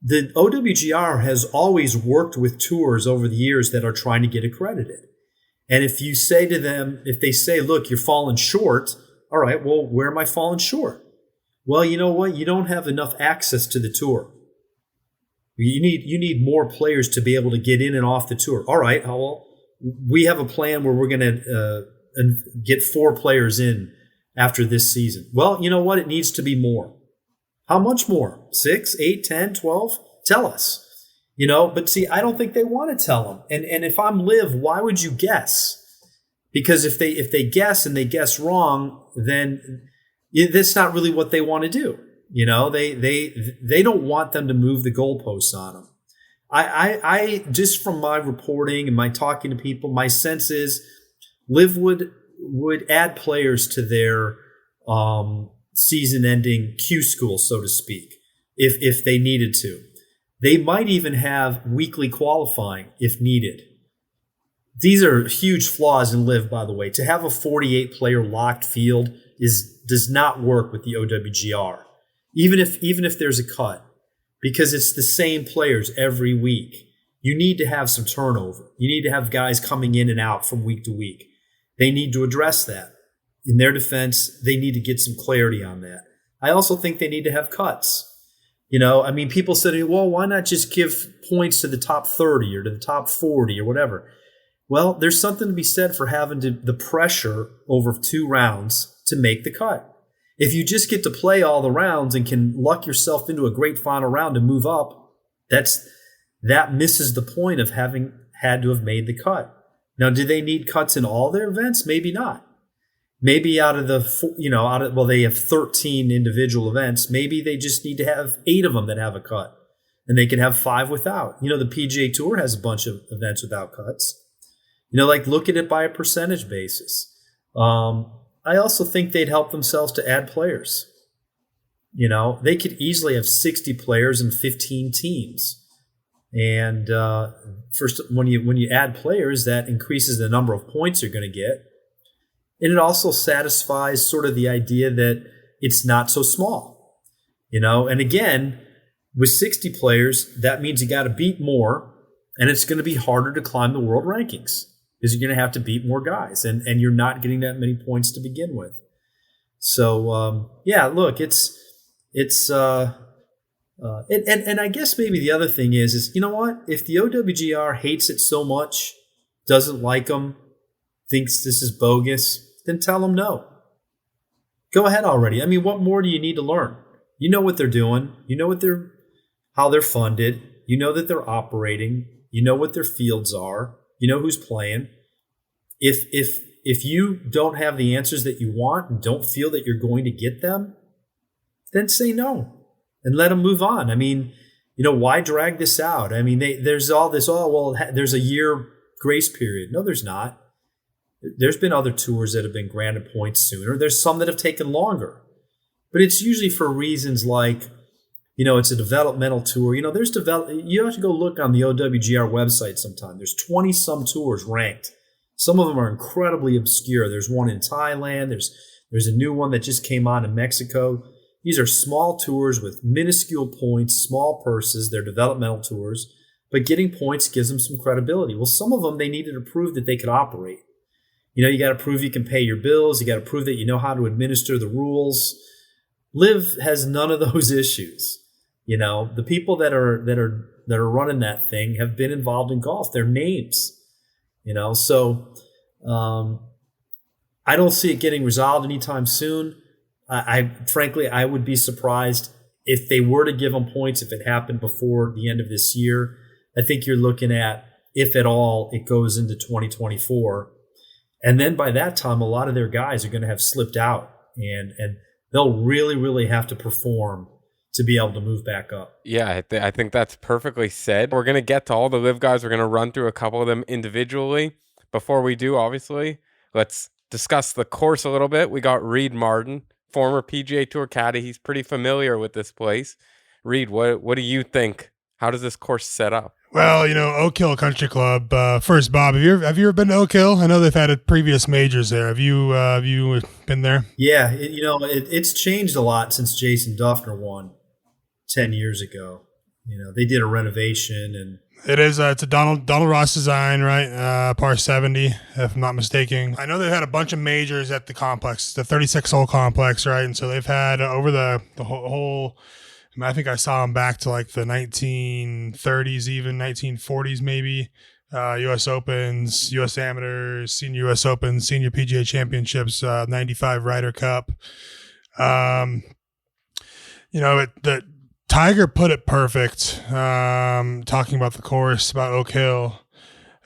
the OWGR has always worked with tours over the years that are trying to get accredited. And if you say to them, if they say, look, you're falling short, all right, well, where am I falling short? Well, you know what? You don't have enough access to the tour. You need more players to be able to get in and off the tour. All right, well, we have a plan where we're going to get 4 players in after this season. Well, you know what? It needs to be more. How much more? 6, 8, 10, 12? Tell us. But see, I don't think they want to tell them. And if I'm Liv, why would you guess? Because if they guess and they guess wrong, then that's not really what they want to do. They don't want them to move the goalposts on them. I just from my reporting and my talking to people, my sense is Liv would add players to their season-ending Q school, so to speak, if they needed to. They might even have weekly qualifying if needed. These are huge flaws in Liv, by the way. To have a 48-player locked field does not work with the OWGR, even if there's a cut, because it's the same players every week. You need to have some turnover. You need to have guys coming in and out from week to week. They need to address that. In their defense, they need to get some clarity on that. I also think they need to have cuts. People said, well, why not just give points to the top 30 or to the top 40 or whatever? Well, there's something to be said for having the pressure over 2 rounds to make the cut. If you just get to play all the rounds and can luck yourself into a great final round and move up, that misses the point of having had to have made the cut. Now, do they need cuts in all their events? Maybe not. Maybe out of they have 13 individual events. Maybe they just need to have 8 of them that have a cut, and they can have 5 without. The PGA Tour has a bunch of events without cuts. Look at it by a percentage basis. I also think they'd help themselves to add players. They could easily have 60 players and 15 teams. And first, when you add players, that increases the number of points you're going to get. And it also satisfies sort of the idea that it's not so small, And again, with 60 players, that means you got to beat more, and it's going to be harder to climb the world rankings because you're going to have to beat more guys, and you're not getting that many points to begin with. So look, and I guess maybe the other thing is you know what? If the OWGR hates it so much, doesn't like them, thinks this is bogus, then tell them no. Go ahead already. What more do you need to learn? You know what they're doing. You know how they're funded. You know that they're operating. You know what their fields are. You know who's playing. If you don't have the answers that you want and don't feel that you're going to get them, then say no and let them move on. Why drag this out? There's all this, there's a year grace period. No, there's not. There's been other tours that have been granted points sooner. There's some that have taken longer. But it's usually for reasons like, it's a developmental tour. You have to go look on the OWGR website sometime. There's 20-some tours ranked. Some of them are incredibly obscure. There's one in Thailand. There's a new one that just came on in Mexico. These are small tours with minuscule points, small purses. They're developmental tours. But getting points gives them some credibility. Well, some of them, they needed to prove that they could operate. You got to prove you can pay your bills. You got to prove that you know how to administer the rules. Liv has none of those issues. The people that are running that thing have been involved in golf. They're names. So I don't see it getting resolved anytime soon. Frankly, I would be surprised if they were to give them points if it happened before the end of this year. I think you're looking at, if at all, it goes into 2024. And then by that time, a lot of their guys are going to have slipped out, and they'll really, really have to perform to be able to move back up. Yeah, I think that's perfectly said. We're going to get to all the Liv guys. We're going to run through a couple of them individually. Before we do, obviously, let's discuss the course a little bit. We got Reid Martin, former PGA Tour caddy. He's pretty familiar with this place. Reid, what do you think? How does this course set up? Well, Oak Hill Country Club. First, Bob, have you ever been to Oak Hill? I know they've had previous majors there. Have you been there? Yeah, it's changed a lot since Jason Duffner won 10 years ago. They did a renovation and. It is. It's a Donald Ross design, right? Par 70, if I'm not mistaken. I know they've had a bunch of majors at the complex, the 36-hole complex, right? And so they've had over the whole. I think I saw them back to like the 1930s, even 1940s, maybe. U.S. Opens, U.S. Amateurs, Senior U.S. Opens, Senior PGA Championships, 95 Ryder Cup. The Tiger put it perfect, talking about the course, about Oak Hill.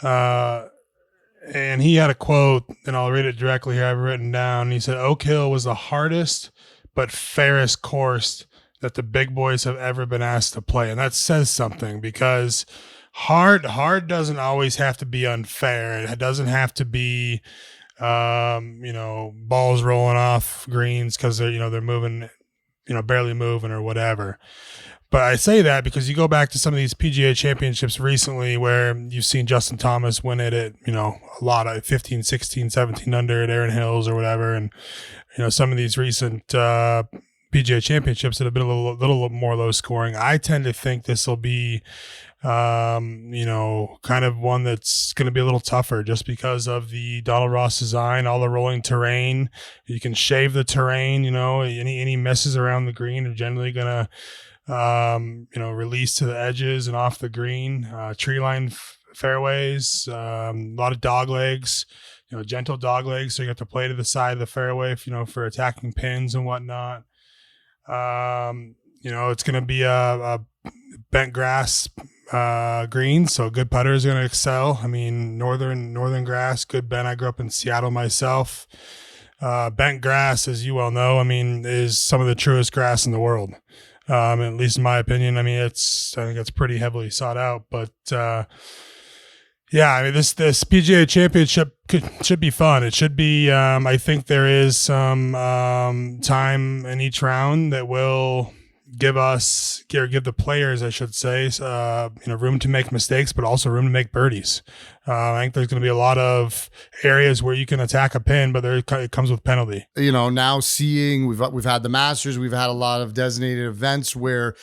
And he had a quote, and I'll read it directly here. I have it written down. He said, "Oak Hill was the hardest but fairest course that the big boys have ever been asked to play." And that says something, because hard doesn't always have to be unfair. It doesn't have to be, balls rolling off greens because they're moving, barely moving or whatever. But I say that because you go back to some of these PGA championships recently where you've seen Justin Thomas win it at, a lot of 15, 16, 17 under at Erin Hills or whatever. And, some of these recent PGA championships that have been a little more low scoring. I tend to think this will be, kind of one that's going to be a little tougher just because of the Donald Ross design, all the rolling terrain. You can shave the terrain, any misses around the green are generally going to, release to the edges and off the green, tree line fairways, a lot of dog legs, gentle dog legs. So you have to play to the side of the fairway, for attacking pins and whatnot. It's going to be a bent grass green, so good putters are going to excel. I mean, northern grass, good bent. I grew up in Seattle myself. Bent grass, as you well know, is some of the truest grass in the world. At least in my opinion. I think it's pretty heavily sought out, but this PGA Championship should be fun. It should be. I think there is some time in each round that will give the players, I should say, room to make mistakes, but also room to make birdies. I think there's going to be a lot of areas where you can attack a pin, but it comes with penalty. Now seeing we've had the Masters, we've had a lot of designated events where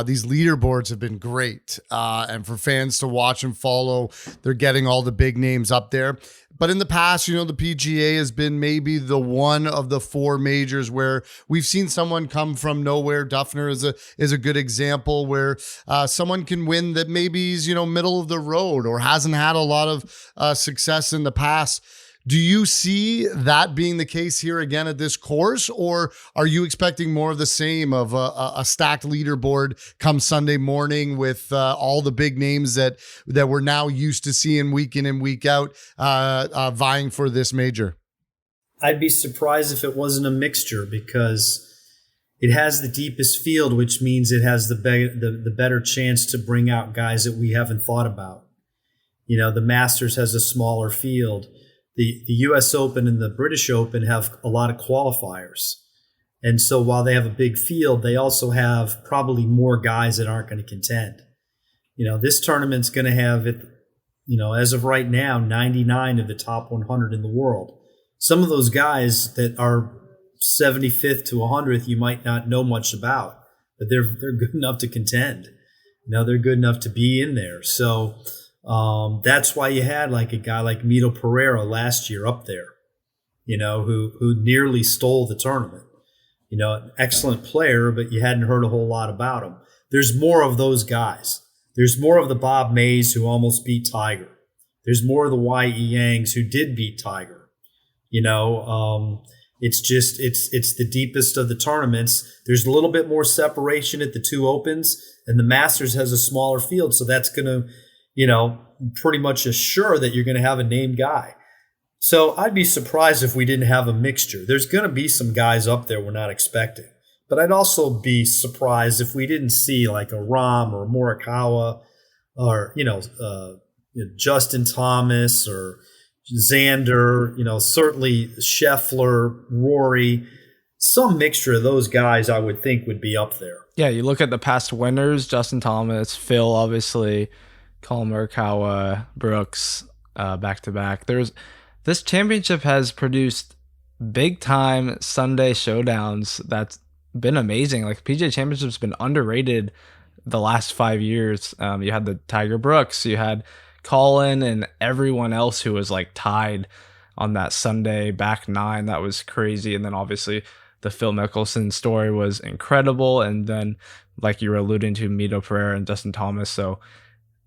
these leaderboards have been great, and for fans to watch and follow, they're getting all the big names up there. But in the past, the PGA has been maybe the one of the four majors where we've seen someone come from nowhere. Duffner is a good example where someone can win that maybe is, middle of the road or hasn't had a lot of success in the past. Do you see that being the case here again at this course, or are you expecting more of the same of a stacked leaderboard come Sunday morning with all the big names that we're now used to seeing week in and week out vying for this major? I'd be surprised if it wasn't a mixture, because it has the deepest field, which means it has the better chance to bring out guys that we haven't thought about. The Masters has a smaller field. The U.S. Open and the British Open have a lot of qualifiers. And so while they have a big field, they also have probably more guys that aren't going to contend. This tournament's going to have, as of right now, 99 of the top 100 in the world. Some of those guys that are 75th to 100th, you might not know much about, but they're good enough to contend. They're good enough to be in there. So that's why you had like a guy like Mito Pereira last year up there, who nearly stole the tournament. An excellent player, but you hadn't heard a whole lot about him. There's more of those guys. There's more of the Bob Mays who almost beat Tiger. There's more of the Y.E. Yangs who did beat Tiger. It's the deepest of the tournaments. There's a little bit more separation at the two Opens, and the Masters has a smaller field, so that's going to, pretty much assure that you're going to have a named guy. So I'd be surprised if we didn't have a mixture. There's going to be some guys up there we're not expecting. But I'd also be surprised if we didn't see like a Rahm or Morikawa or, Justin Thomas or Xander, certainly Scheffler, Rory. Some mixture of those guys I would think would be up there. Yeah, you look at the past winners, Justin Thomas, Phil, obviously, Colin Morikawa, Brooks, back to back. This championship has produced big time Sunday showdowns. That's been amazing. Like PGA Championship's been underrated the last 5 years. You had the Tiger Brooks, you had Colin, and everyone else who was like tied on that Sunday back nine. That was crazy. And then obviously the Phil Mickelson story was incredible. And then, like you were alluding to, Mito Pereira and Justin Thomas. So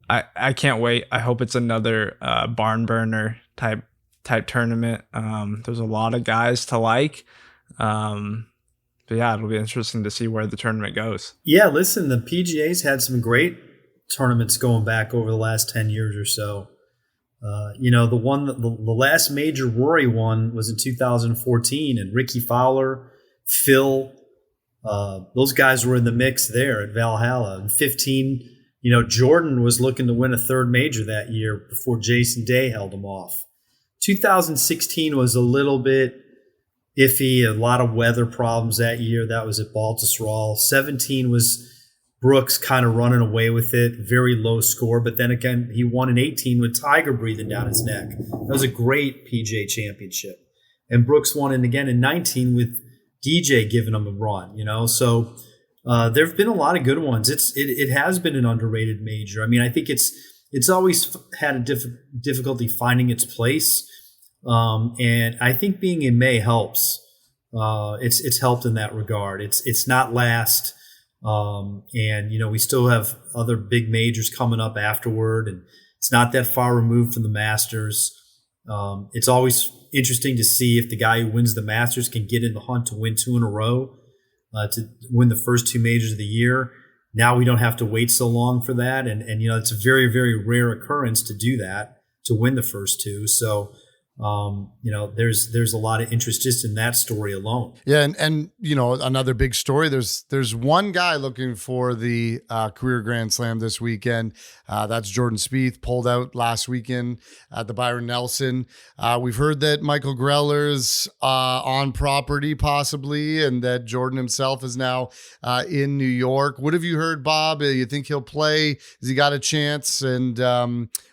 I can't wait. I hope it's another barn burner type tournament. There's a lot of guys to like. But yeah, it'll be interesting to see where the tournament goes. Yeah, listen, the PGA's had some great tournaments going back over the last 10 years or so. The last major Rory won was in 2014, and Ricky Fowler, Phil, those guys were in the mix there at Valhalla. In 15, Jordan was looking to win a third major that year before JDay held him off. 2016 was a little bit iffy, a lot of weather problems that year. That was at Baltusrol. 17 was Brooks kind of running away with it, very low score. But then again, he won in 18 with Tiger breathing down his neck. That was a great PGA Championship. And Brooks won it again in 19 with DJ giving him a run, So there have been a lot of good ones. It has been an underrated major. I mean, I think it's always had a difficulty finding its place. And I think being in May helps. It's helped in that regard. It's not last. We still have other big majors coming up afterward, and it's not that far removed from the Masters. It's always interesting to see if the guy who wins the Masters can get in the hunt to win 2 in a row, to win the first 2 majors of the year. Now we don't have to wait so long for that. And it's a very, very rare occurrence to do that, to win the first 2. So, there's a lot of interest just in that story alone. Yeah. And another big story, there's one guy looking for the career Grand Slam this weekend. That's Jordan Spieth, pulled out last weekend at the Byron Nelson. We've heard that Michael Greller's on property possibly, and that Jordan himself is now in New York. What have you heard, Bob? You think he'll play? Has he got a chance? And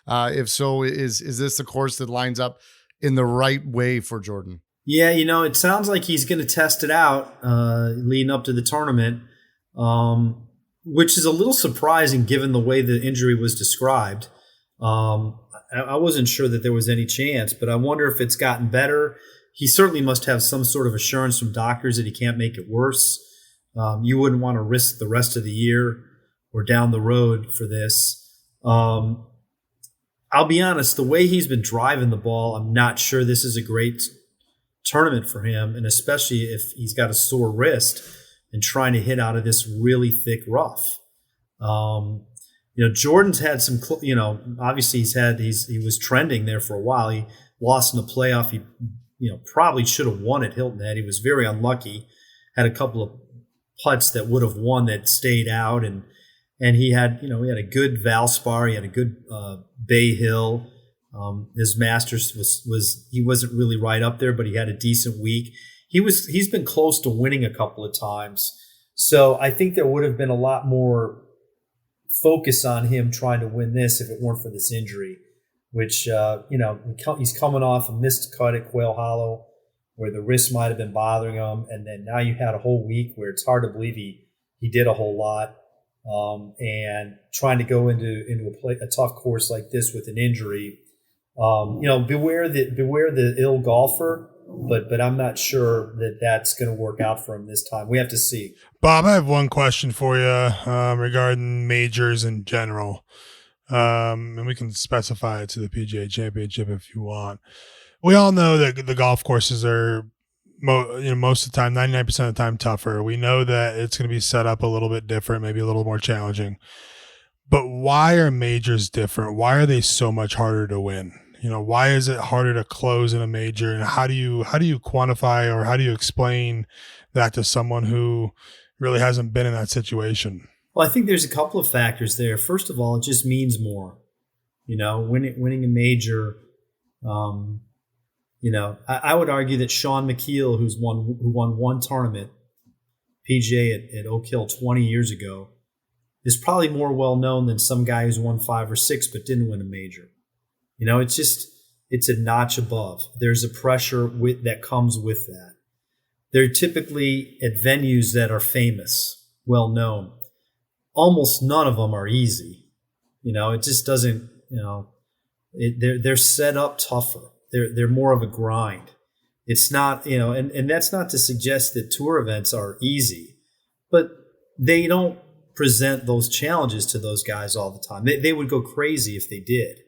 if so, is this the course that lines up in the right way for Jordan? Yeah, it sounds like he's going to test it out leading up to the tournament, which is a little surprising given the way the injury was described. I wasn't sure that there was any chance, but I wonder if it's gotten better. He certainly must have some sort of assurance from doctors that he can't make it worse. You wouldn't want to risk the rest of the year or down the road for this. I'll be honest, the way he's been driving the ball, I'm not sure this is a great tournament for him, and especially if he's got a sore wrist and trying to hit out of this really thick rough. Jordan's had some, obviously he was trending there for a while. He lost in the playoff. He, probably should have won at Hilton Head. He was very unlucky. Had a couple of putts that would have won that stayed out, and he had a good Valspar. He had a good Bay Hill. His Masters he wasn't really right up there, but he had a decent week. He's been close to winning a couple of times. So I think there would have been a lot more focus on him trying to win this if it weren't for this injury, which, he's coming off a missed cut at Quail Hollow where the wrist might have been bothering him. And then now you had a whole week where it's hard to believe he did a whole lot. And trying to go into a tough course like this with an injury, beware the ill golfer, but I'm not sure that that's going to work out for him this time. We have to see. Bob, I have one question for you regarding majors in general, and we can specify it to the PGA Championship if you want. We all know that the golf courses are most of the time, 99% of the time, tougher. We know that it's going to be set up a little bit different, maybe a little more challenging. But why are majors different? Why are they so much harder to win? Why is it harder to close in a major? And how do you quantify, or how do you explain that to someone who really hasn't been in that situation? Well, I think there's a couple of factors there. First of all, it just means more. Winning a major. I would argue that Sean McKeel, who won one tournament, PGA at Oak Hill 20 years ago, is probably more well known than some guy who's won 5 or 6 but didn't win a major. It's a notch above. There's a pressure that comes with that. They're typically at venues that are famous, well known. Almost none of them are easy. It just doesn't. They're set up tougher. They're more of a grind. It's not, and that's not to suggest that tour events are easy, but they don't present those challenges to those guys all the time. They would go crazy if they did.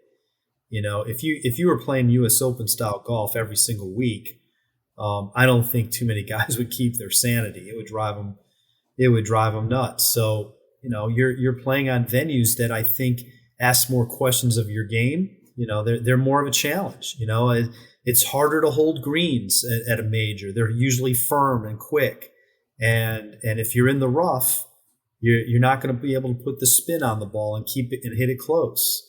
If you were playing U.S. Open style golf every single week, I don't think too many guys would keep their sanity. It would drive them nuts. So you're playing on venues that I think ask more questions of your game. They're more of a challenge. It's harder to hold greens at a major. They're usually firm and quick, and if you're in the rough, you're not going to be able to put the spin on the ball and keep it and hit it close.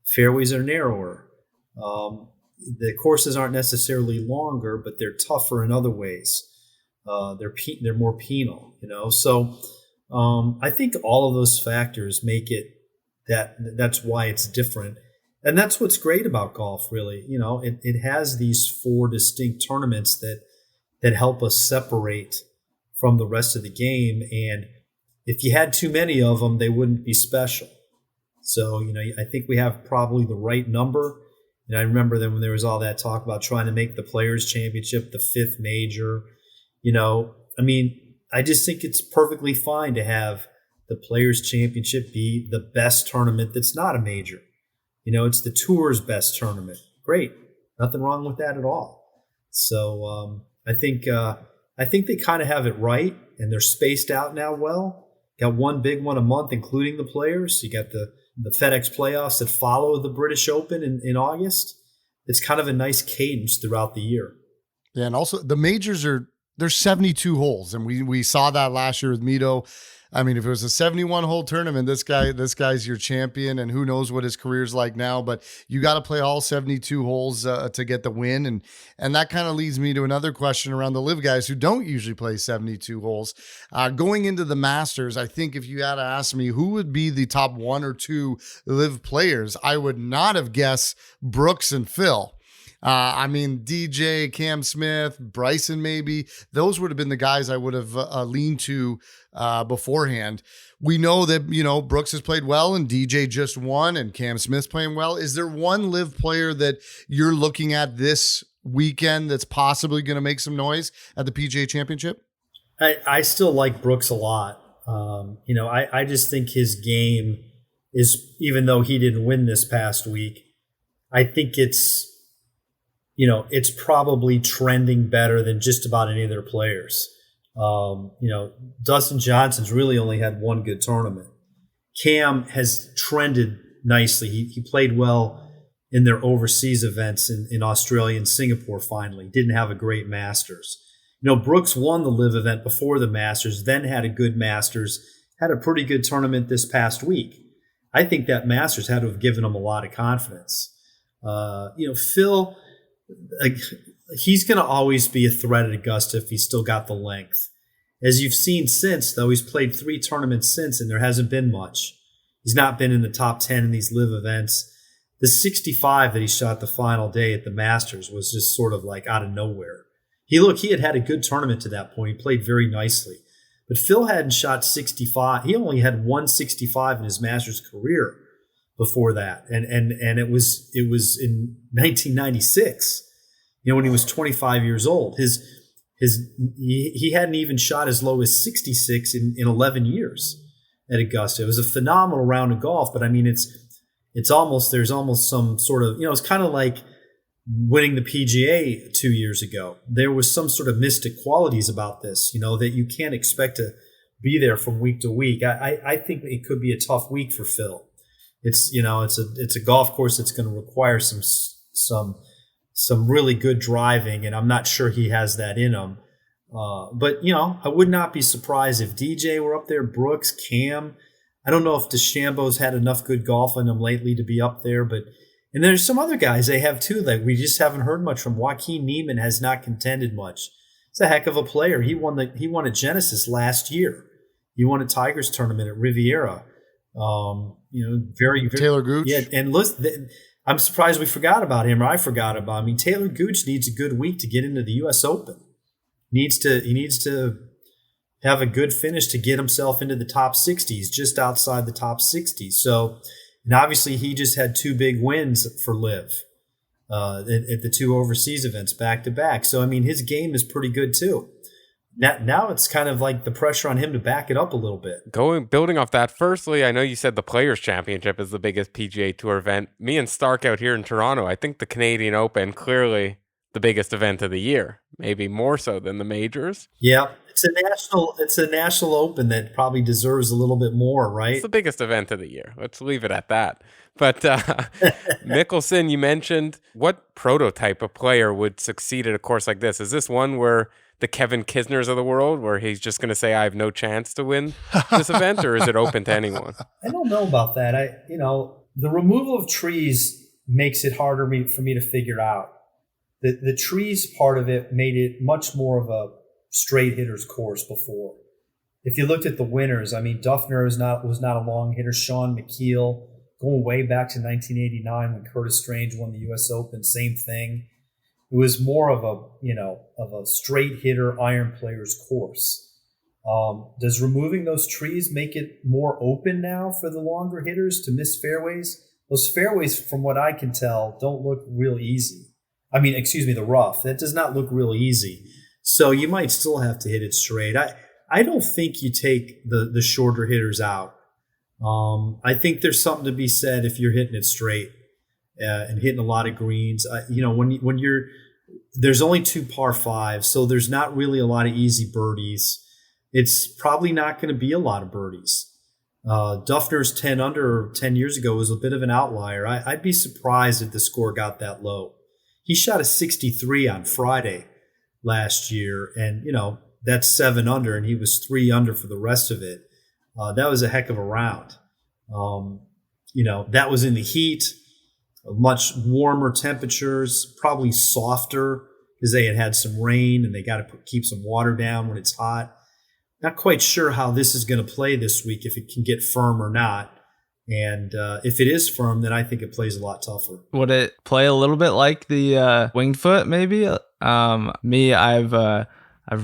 Fairways are narrower. The courses aren't necessarily longer, but they're tougher in other ways. They're more penal, So I think all of those factors make it that's why it's different, and that's what's great about golf. Really, it has these 4 distinct tournaments that help us separate from the rest of the game. And if you had too many of them, they wouldn't be special. So, I think we have probably the right number. And I remember then when there was all that talk about trying to make the Players Championship the 5th major, I just think it's perfectly fine to have the Players Championship be the best tournament that's not a major. It's the tour's best tournament. Great. Nothing wrong with that at all. So I think they kind of have it right, and they're spaced out now well. Got one big one a month, including the Players. You got the FedEx playoffs that follow the British Open in August. It's kind of a nice cadence throughout the year. Yeah, and also the majors there's 72 holes, and we saw that last year with Mito. I mean, if it was a 71-hole tournament, this guy's your champion, and who knows what his career's like now. But you got to play all 72 holes to get the win, and that kind of leads me to another question around the live guys who don't usually play 72 holes. Going into the Masters, I think if you had to ask me who would be the top 1 or 2 live players, I would not have guessed Brooks and Phil. DJ, Cam Smith, Bryson, maybe those would have been the guys I would have leaned to beforehand. We know that, Brooks has played well and DJ just won and Cam Smith's playing well. Is there one live player that you're looking at this weekend that's possibly going to make some noise at the PGA Championship? I still like Brooks a lot. I just think his game is, even though he didn't win this past week, I think it's probably trending better than just about any of their players. Dustin Johnson's really only had one good tournament. Cam has trended nicely. He played well in their overseas events in Australia and Singapore finally. Didn't have a great Masters. Brooks won the live event before the Masters, then had a good Masters, had a pretty good tournament this past week. I think that Masters had to have given him a lot of confidence. Phil, he's going to always be a threat at Augusta if he's still got the length. As you've seen since, though, he's played 3 tournaments since, and there hasn't been much. He's not been in the top 10 in these live events. The 65 that he shot the final day at the Masters was just sort of like out of nowhere. He had a good tournament to that point. He played very nicely. But Phil hadn't shot 65. He only had 165 in his Masters career before that. And it was in 1996, when he was 25 years old. He hadn't even shot as low as 66 in 11 years at Augusta. It was a phenomenal round of golf, but I mean, there's almost some sort of, it's kind of like winning the PGA 2 years ago. There was some sort of mystic qualities about this, that you can't expect to be there from week to week. I think it could be a tough week for Phil. It's a golf course that's going to require some really good driving, and I'm not sure he has that in him. But I would not be surprised if DJ were up there, Brooks, Cam. I don't know if DeChambeau's had enough good golf in him lately to be up there, and there's some other guys they have too that we just haven't heard much from. Joaquin Niemann has not contended much. He's a heck of a player. He won a Genesis last year. He won a Tigers tournament at Riviera. Very Taylor Gooch. Yeah, and listen, I'm surprised we forgot about him, or I forgot about him. I mean, Taylor Gooch needs a good week to get into the U.S. Open. He needs to have a good finish to get himself into the top 60s, just outside the top 60s. So, and obviously he just had 2 big wins for LIV at the 2 overseas events back to back. So, I mean, his game is pretty good too. Now it's kind of like the pressure on him to back it up a little bit. Building off that, firstly, I know you said the Players' Championship is the biggest PGA Tour event. Me and Stark out here in Toronto, I think the Canadian Open, clearly the biggest event of the year, maybe more so than the majors. Yeah, it's a national open that probably deserves a little bit more, right? It's the biggest event of the year. Let's leave it at that. But Mickelson, you mentioned, what prototype of player would succeed at a course like this? Is this one where the Kevin Kisners of the world, where he's just going to say, I have no chance to win this event, or is it open to anyone? I don't know about that. The removal of trees makes it harder for me to figure out. The trees part of it made it much more of a straight hitter's course before. If you looked at the winners, I mean, Duffner was not a long hitter. Sean McKeel, going way back to 1989 when Curtis Strange won the U.S. Open, same thing. It was more of a straight hitter iron player's course. Does removing those trees make it more open now for the longer hitters to miss fairways? Those fairways, from what I can tell, don't look real easy. I mean, excuse me, the rough. That does not look real easy. So you might still have to hit it straight. I don't think you take the shorter hitters out. I think there's something to be said if you're hitting it straight and hitting a lot of greens. When there's only 2 par 5s, so there's not really a lot of easy birdies. It's probably not going to be a lot of birdies. Duffner's 10 under 10 years ago was a bit of an outlier. I'd be surprised if the score got that low. He shot a 63 on Friday last year, and that's 7 under, and he was 3 under for the rest of it. That was a heck of a round. That was in the heat, much warmer temperatures, probably softer because they had some rain and they got to keep some water down when it's hot. Not quite sure how this is going to play this week, if it can get firm or not. And if it is firm, then I think it plays a lot tougher. Would it play a little bit like the winged foot, maybe? I've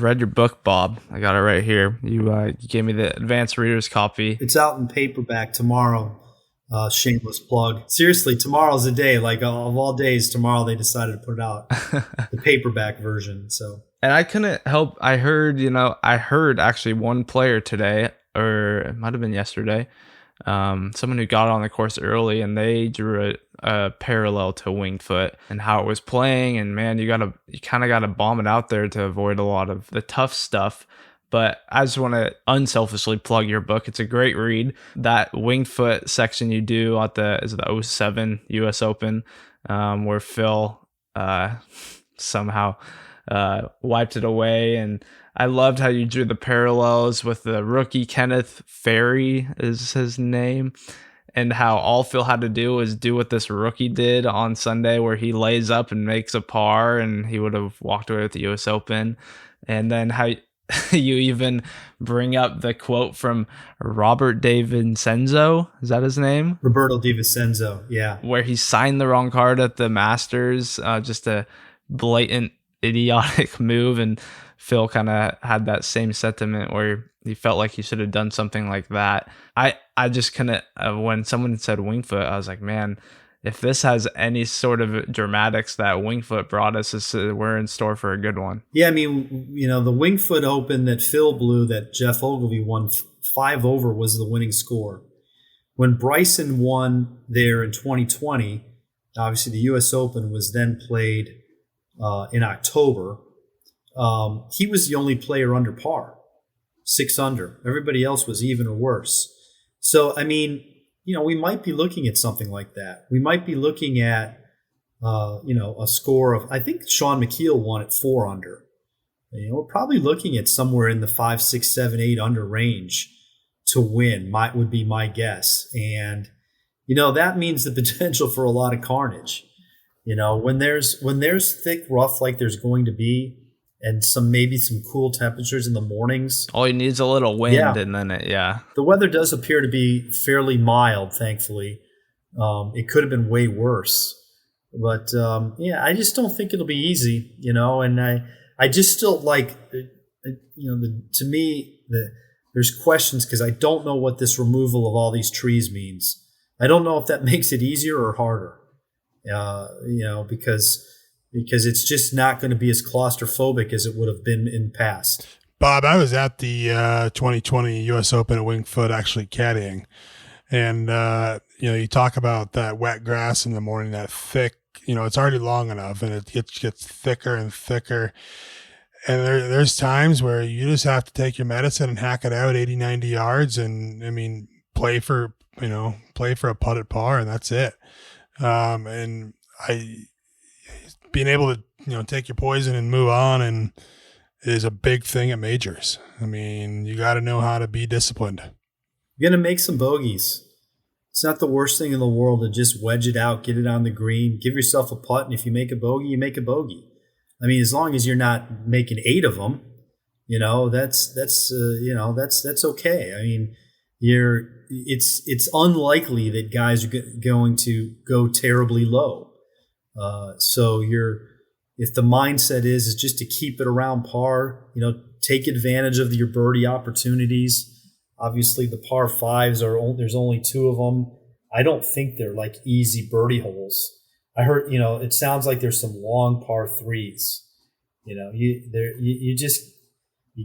read your book, Bob. I got it right here. You gave me the advanced reader's copy. It's out in paperback tomorrow. Shameless plug. Seriously, tomorrow's the day. Like, of all days, tomorrow they decided to put it out, the paperback version. So. And I couldn't help. I heard actually one player today, or it might have been yesterday, someone who got on the course early, and they drew a parallel to winged foot and how it was playing. And man, you kind of got to bomb it out there to avoid a lot of the tough stuff. But I just want to unselfishly plug your book. It's a great read. That winged foot section you do at the 07 US Open, where Phil somehow wiped it away. And I loved how you drew the parallels with the rookie Kenneth Ferry is his name, and how all Phil had to do was do what this rookie did on Sunday, where he lays up and makes a par, and he would have walked away with the US Open. And then how you even bring up the quote from Robert DiVincenzo. Is that his name? Roberto DiVincenzo, yeah. Where he signed the wrong card at the Masters, just a blatant idiotic move. And Phil kind of had that same sentiment where he felt like he should have done something like that. I just couldn't, when someone said winged foot, I was like, man, if this has any sort of dramatics that winged foot brought us, we're in store for a good one. Yeah, I mean, the winged foot Open that Phil blew, that Jeff Ogilvy won 5 over, was the winning score. When Bryson won there in 2020, obviously the U.S. Open was then played in October. He was the only player under par, 6 under. Everybody else was even or worse. So, I mean, we might be looking at something like that. We might be looking at, a score of, I think Sean McKeel won at 4 under. We're probably looking at somewhere in the 5, 6, 7, 8 under range to win, would be my guess. And, that means the potential for a lot of carnage. When there's thick rough like there's going to be, and maybe some cool temperatures in the mornings. All you need is a little wind, and then The weather does appear to be fairly mild, thankfully. It could have been way worse. But, I just don't think it'll be easy, and I just still like, to me, there's questions because I don't know what this removal of all these trees means. I don't know if that makes it easier or harder, because it's just not going to be as claustrophobic as it would have been in the past. Bob, I was at the 2020 U.S. Open at Winged Foot actually caddying. And, you talk about that wet grass in the morning, that thick, it's already long enough and it gets thicker and thicker. And there's times where you just have to take your medicine and hack it out 80, 90 yards. And play for a putt at par, and that's it. And being able to, take your poison and move on and is a big thing at majors. You got to know how to be disciplined. You're going to make some bogeys. It's not the worst thing in the world to just wedge it out, get it on the green, give yourself a putt, and if you make a bogey, you make a bogey. As long as you're not making 8 of them, that's okay. It's unlikely that guys are going to go terribly low. So if the mindset is just to keep it around par, take advantage of your birdie opportunities. Obviously, the par 5s there's only 2 of them. I don't think they're like easy birdie holes. I heard, it sounds like there's some long par 3s. You're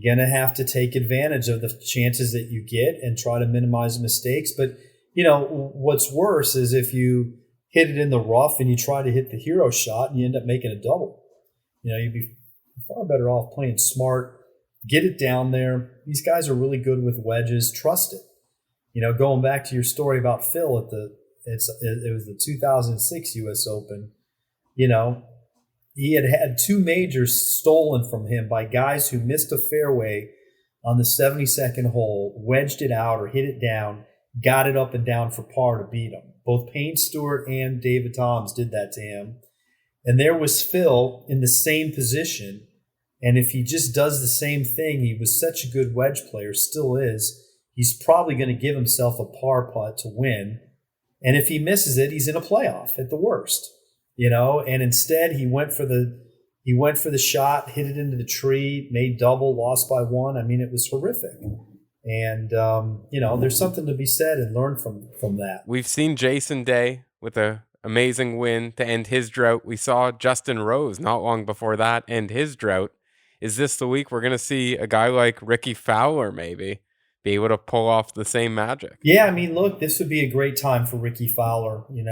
going to have to take advantage of the chances that you get and try to minimize mistakes. But, what's worse is if you hit it in the rough and you try to hit the hero shot and you end up making a double. You'd be far better off playing smart, get it down there. These guys are really good with wedges. Trust it. Going back to your story about Phil it was the 2006 U.S. Open. He had 2 majors stolen from him by guys who missed a fairway on the 72nd hole, wedged it out or hit it down, got it up and down for par to beat him. Both Payne Stewart and David Toms did that to him. And there was Phil in the same position. And if he just does the same thing, he was such a good wedge player, still is, he's probably going to give himself a par putt to win. And if he misses it, he's in a playoff at the worst. And instead he went for the shot, hit it into the tree, made double, lost by 1. It was horrific. And, there's something to be said and learn from that. We've seen Jason Day with an amazing win to end his drought. We saw Justin Rose not long before that end his drought. Is this the week we're going to see a guy like Ricky Fowler maybe be able to pull off the same magic? Yeah, look, this would be a great time for Ricky Fowler. He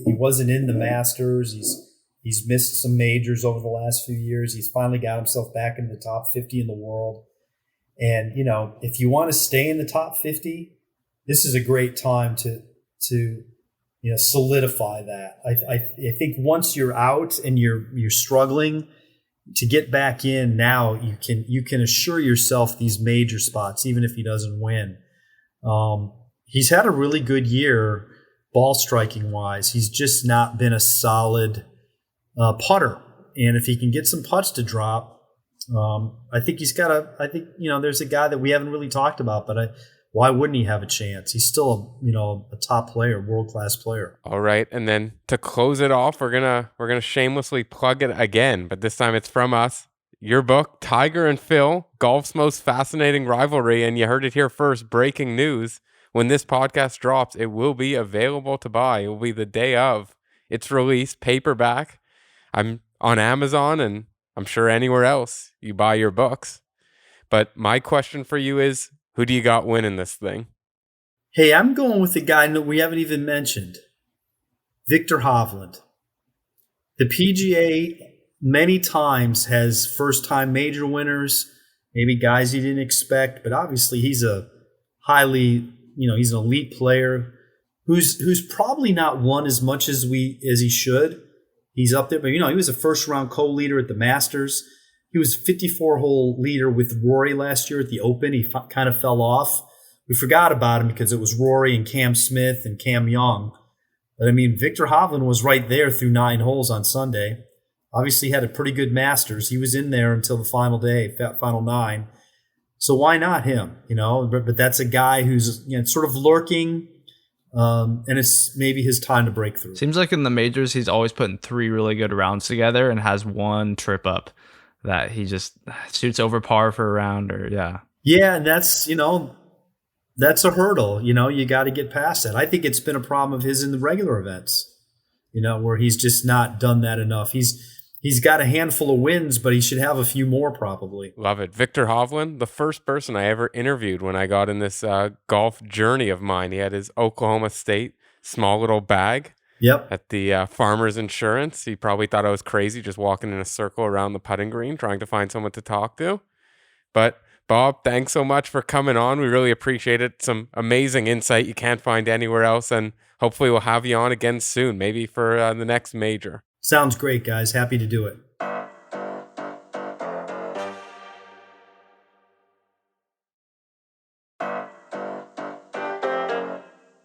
wasn't in the Masters. He's missed some majors over the last few years. He's finally got himself back in the top 50 in the world. And, if you want to stay in the top 50, this is a great time to solidify that. I think once you're out and you're struggling, to get back in now, you can assure yourself these major spots, even if he doesn't win. He's had a really good year ball striking wise. He's just not been a solid putter. And if he can get some putts to drop, I think there's a guy that we haven't really talked about, but why wouldn't he have a chance? He's still a top player, world-class player. All right, and then to close it off, we're gonna shamelessly plug it again, but this time it's from us. Your book, Tiger and Phil, Golf's Most Fascinating Rivalry, and you heard it here first, breaking news. When this podcast drops, it will be available to buy. It will be the day of its release, paperback. I'm on Amazon, and I'm sure anywhere else you buy your books. But my question for you is, who do you got winning this thing? Hey, I'm going with the guy that we haven't even mentioned, Viktor Hovland. The PGA many times has first-time major winners, maybe guys you didn't expect, but obviously he's a he's an elite player who's probably not won as much as he should. He's up there, but he was a first-round co-leader at the Masters. He was 54-hole leader with Rory last year at the Open. He kind of fell off. We forgot about him because it was Rory and Cam Smith and Cam Young. But, Viktor Hovland was right there through 9 holes on Sunday. Obviously had a pretty good Masters. He was in there until the final day, final 9. So why not him? But that's a guy who's sort of lurking, and it's maybe his time to break through. Seems like in the majors, he's always putting 3 really good rounds together and has one trip up that he just shoots over par for a round Yeah, and that's a hurdle. You got to get past that. I think it's been a problem of his in the regular events, where he's just not done that enough. He's got a handful of wins, but he should have a few more probably. Love it. Victor Hovland, the first person I ever interviewed when I got in this golf journey of mine. He had his Oklahoma State small little bag at the Farmers Insurance. He probably thought I was crazy just walking in a circle around the putting green trying to find someone to talk to. But Bob, thanks so much for coming on. We really appreciate it. Some amazing insight you can't find anywhere else. And hopefully we'll have you on again soon, maybe for the next major. Sounds great, guys. Happy to do it.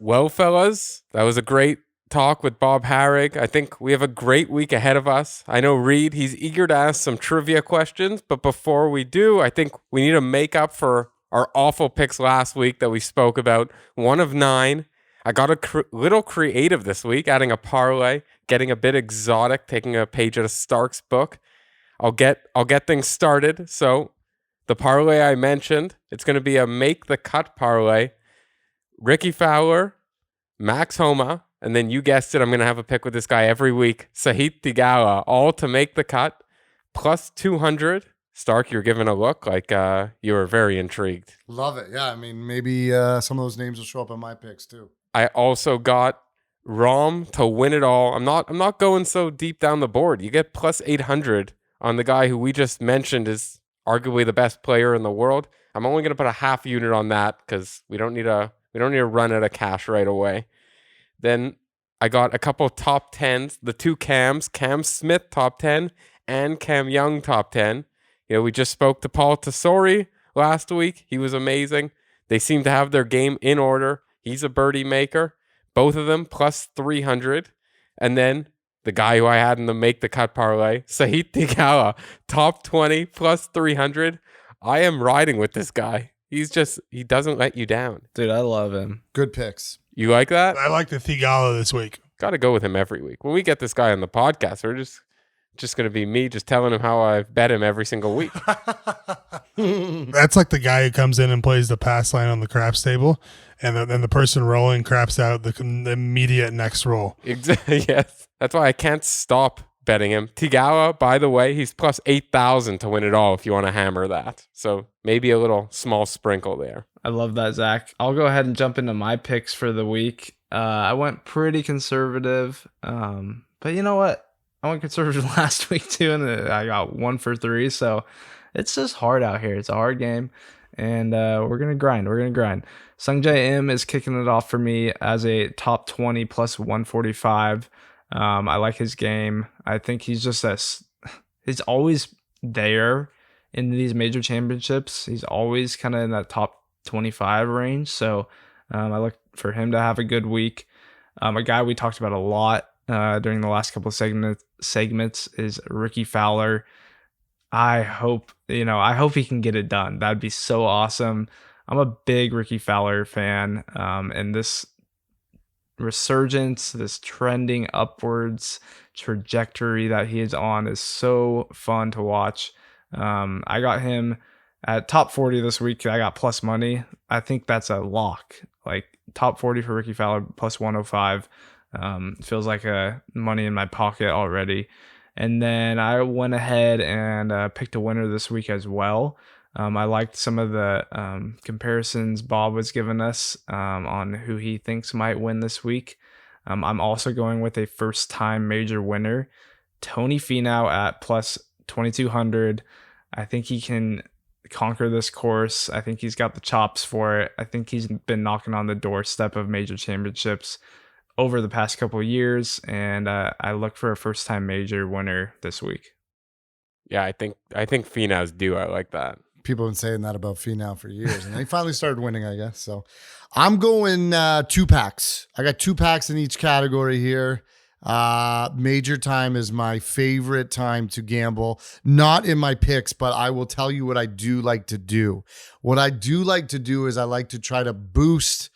Well, fellas, that was a great talk with Bob Harig. I think we have a great week ahead of us. I know Reid, he's eager to ask some trivia questions, but before we do, I think we need to make up for our awful picks last week that we spoke about. 1 of 9. I got a little creative this week, adding a parlay, getting a bit exotic, taking a page out of Stark's book. I'll get things started. So the parlay I mentioned, it's going to be a make the cut parlay. Ricky Fowler, Max Homa, and then you guessed it, I'm going to have a pick with this guy every week. Sahith Theegala, all to make the cut, plus 200. Stark, you're giving a look like you were very intrigued. Love it. Yeah, I mean, maybe some of those names will show up in my picks too. I also got Rom to win it all. I'm not going so deep down the board. You get plus 800 on the guy who we just mentioned is arguably the best player in the world. I'm only going to put a half unit on that because we don't need to run out of cash right away. Then I got a couple of top 10s, the 2 Cams, Cam Smith top 10 and Cam Young top 10. We just spoke to Paul Tesori last week. He was amazing. They seem to have their game in order. He's a birdie maker. Both of them plus 300. And then the guy who I had in the make the cut parlay, Sahith Theegala, top 20 plus 300. I am riding with this guy. He doesn't let you down. Dude, I love him. Good picks. You like that? I like the Theegala this week. Got to go with him every week. When we get this guy on the podcast, we're just going to be me just telling him how I've bet him every single week. That's like the guy who comes in and plays the pass line on the craps table, and then the person rolling craps out the immediate next roll. Exactly. Yes. That's why I can't stop betting him. Theegala, by the way, he's plus 8,000 to win it all if you want to hammer that. So maybe a little small sprinkle there. I love that, Zach. I'll go ahead and jump into my picks for the week. I went pretty conservative, but you know what? I went conservative last week too, and I got 1 for 3. So it's just hard out here. It's a hard game, and we're gonna grind. Sungjae Im is kicking it off for me as a top 20 plus 145. I like his game. I think he's he's always there in these major championships. He's always kind of in that top 25 range. So I look for him to have a good week. A guy we talked about a lot during the last couple of segments is Ricky Fowler. I hope he can get it done. That'd be so awesome. I'm a big Ricky Fowler fan, and this resurgence, this trending upwards trajectory that he is on is so fun to watch. I got him at top 40 this week. I got plus money. I think that's a lock. Like top 40 for Ricky Fowler plus 105. Feels like money in my pocket already. And then I went ahead and picked a winner this week as well. I liked some of the comparisons Bob was giving us on who he thinks might win this week. I'm also going with a first-time major winner, Tony Finau at plus 2,200. I think he can conquer this course. I think he's got the chops for it. I think he's been knocking on the doorstep of major championships over the past couple of years, and I look for a first-time major winner this week. Yeah, I think Finau's due. I like that. People have been saying that about Finau for years, and they finally started winning, I guess. So I'm going 2 packs. I got 2 packs in each category here. Major time is my favorite time to gamble. Not in my picks, but I will tell you what I do like to do. What I do like to do is I like to try to boost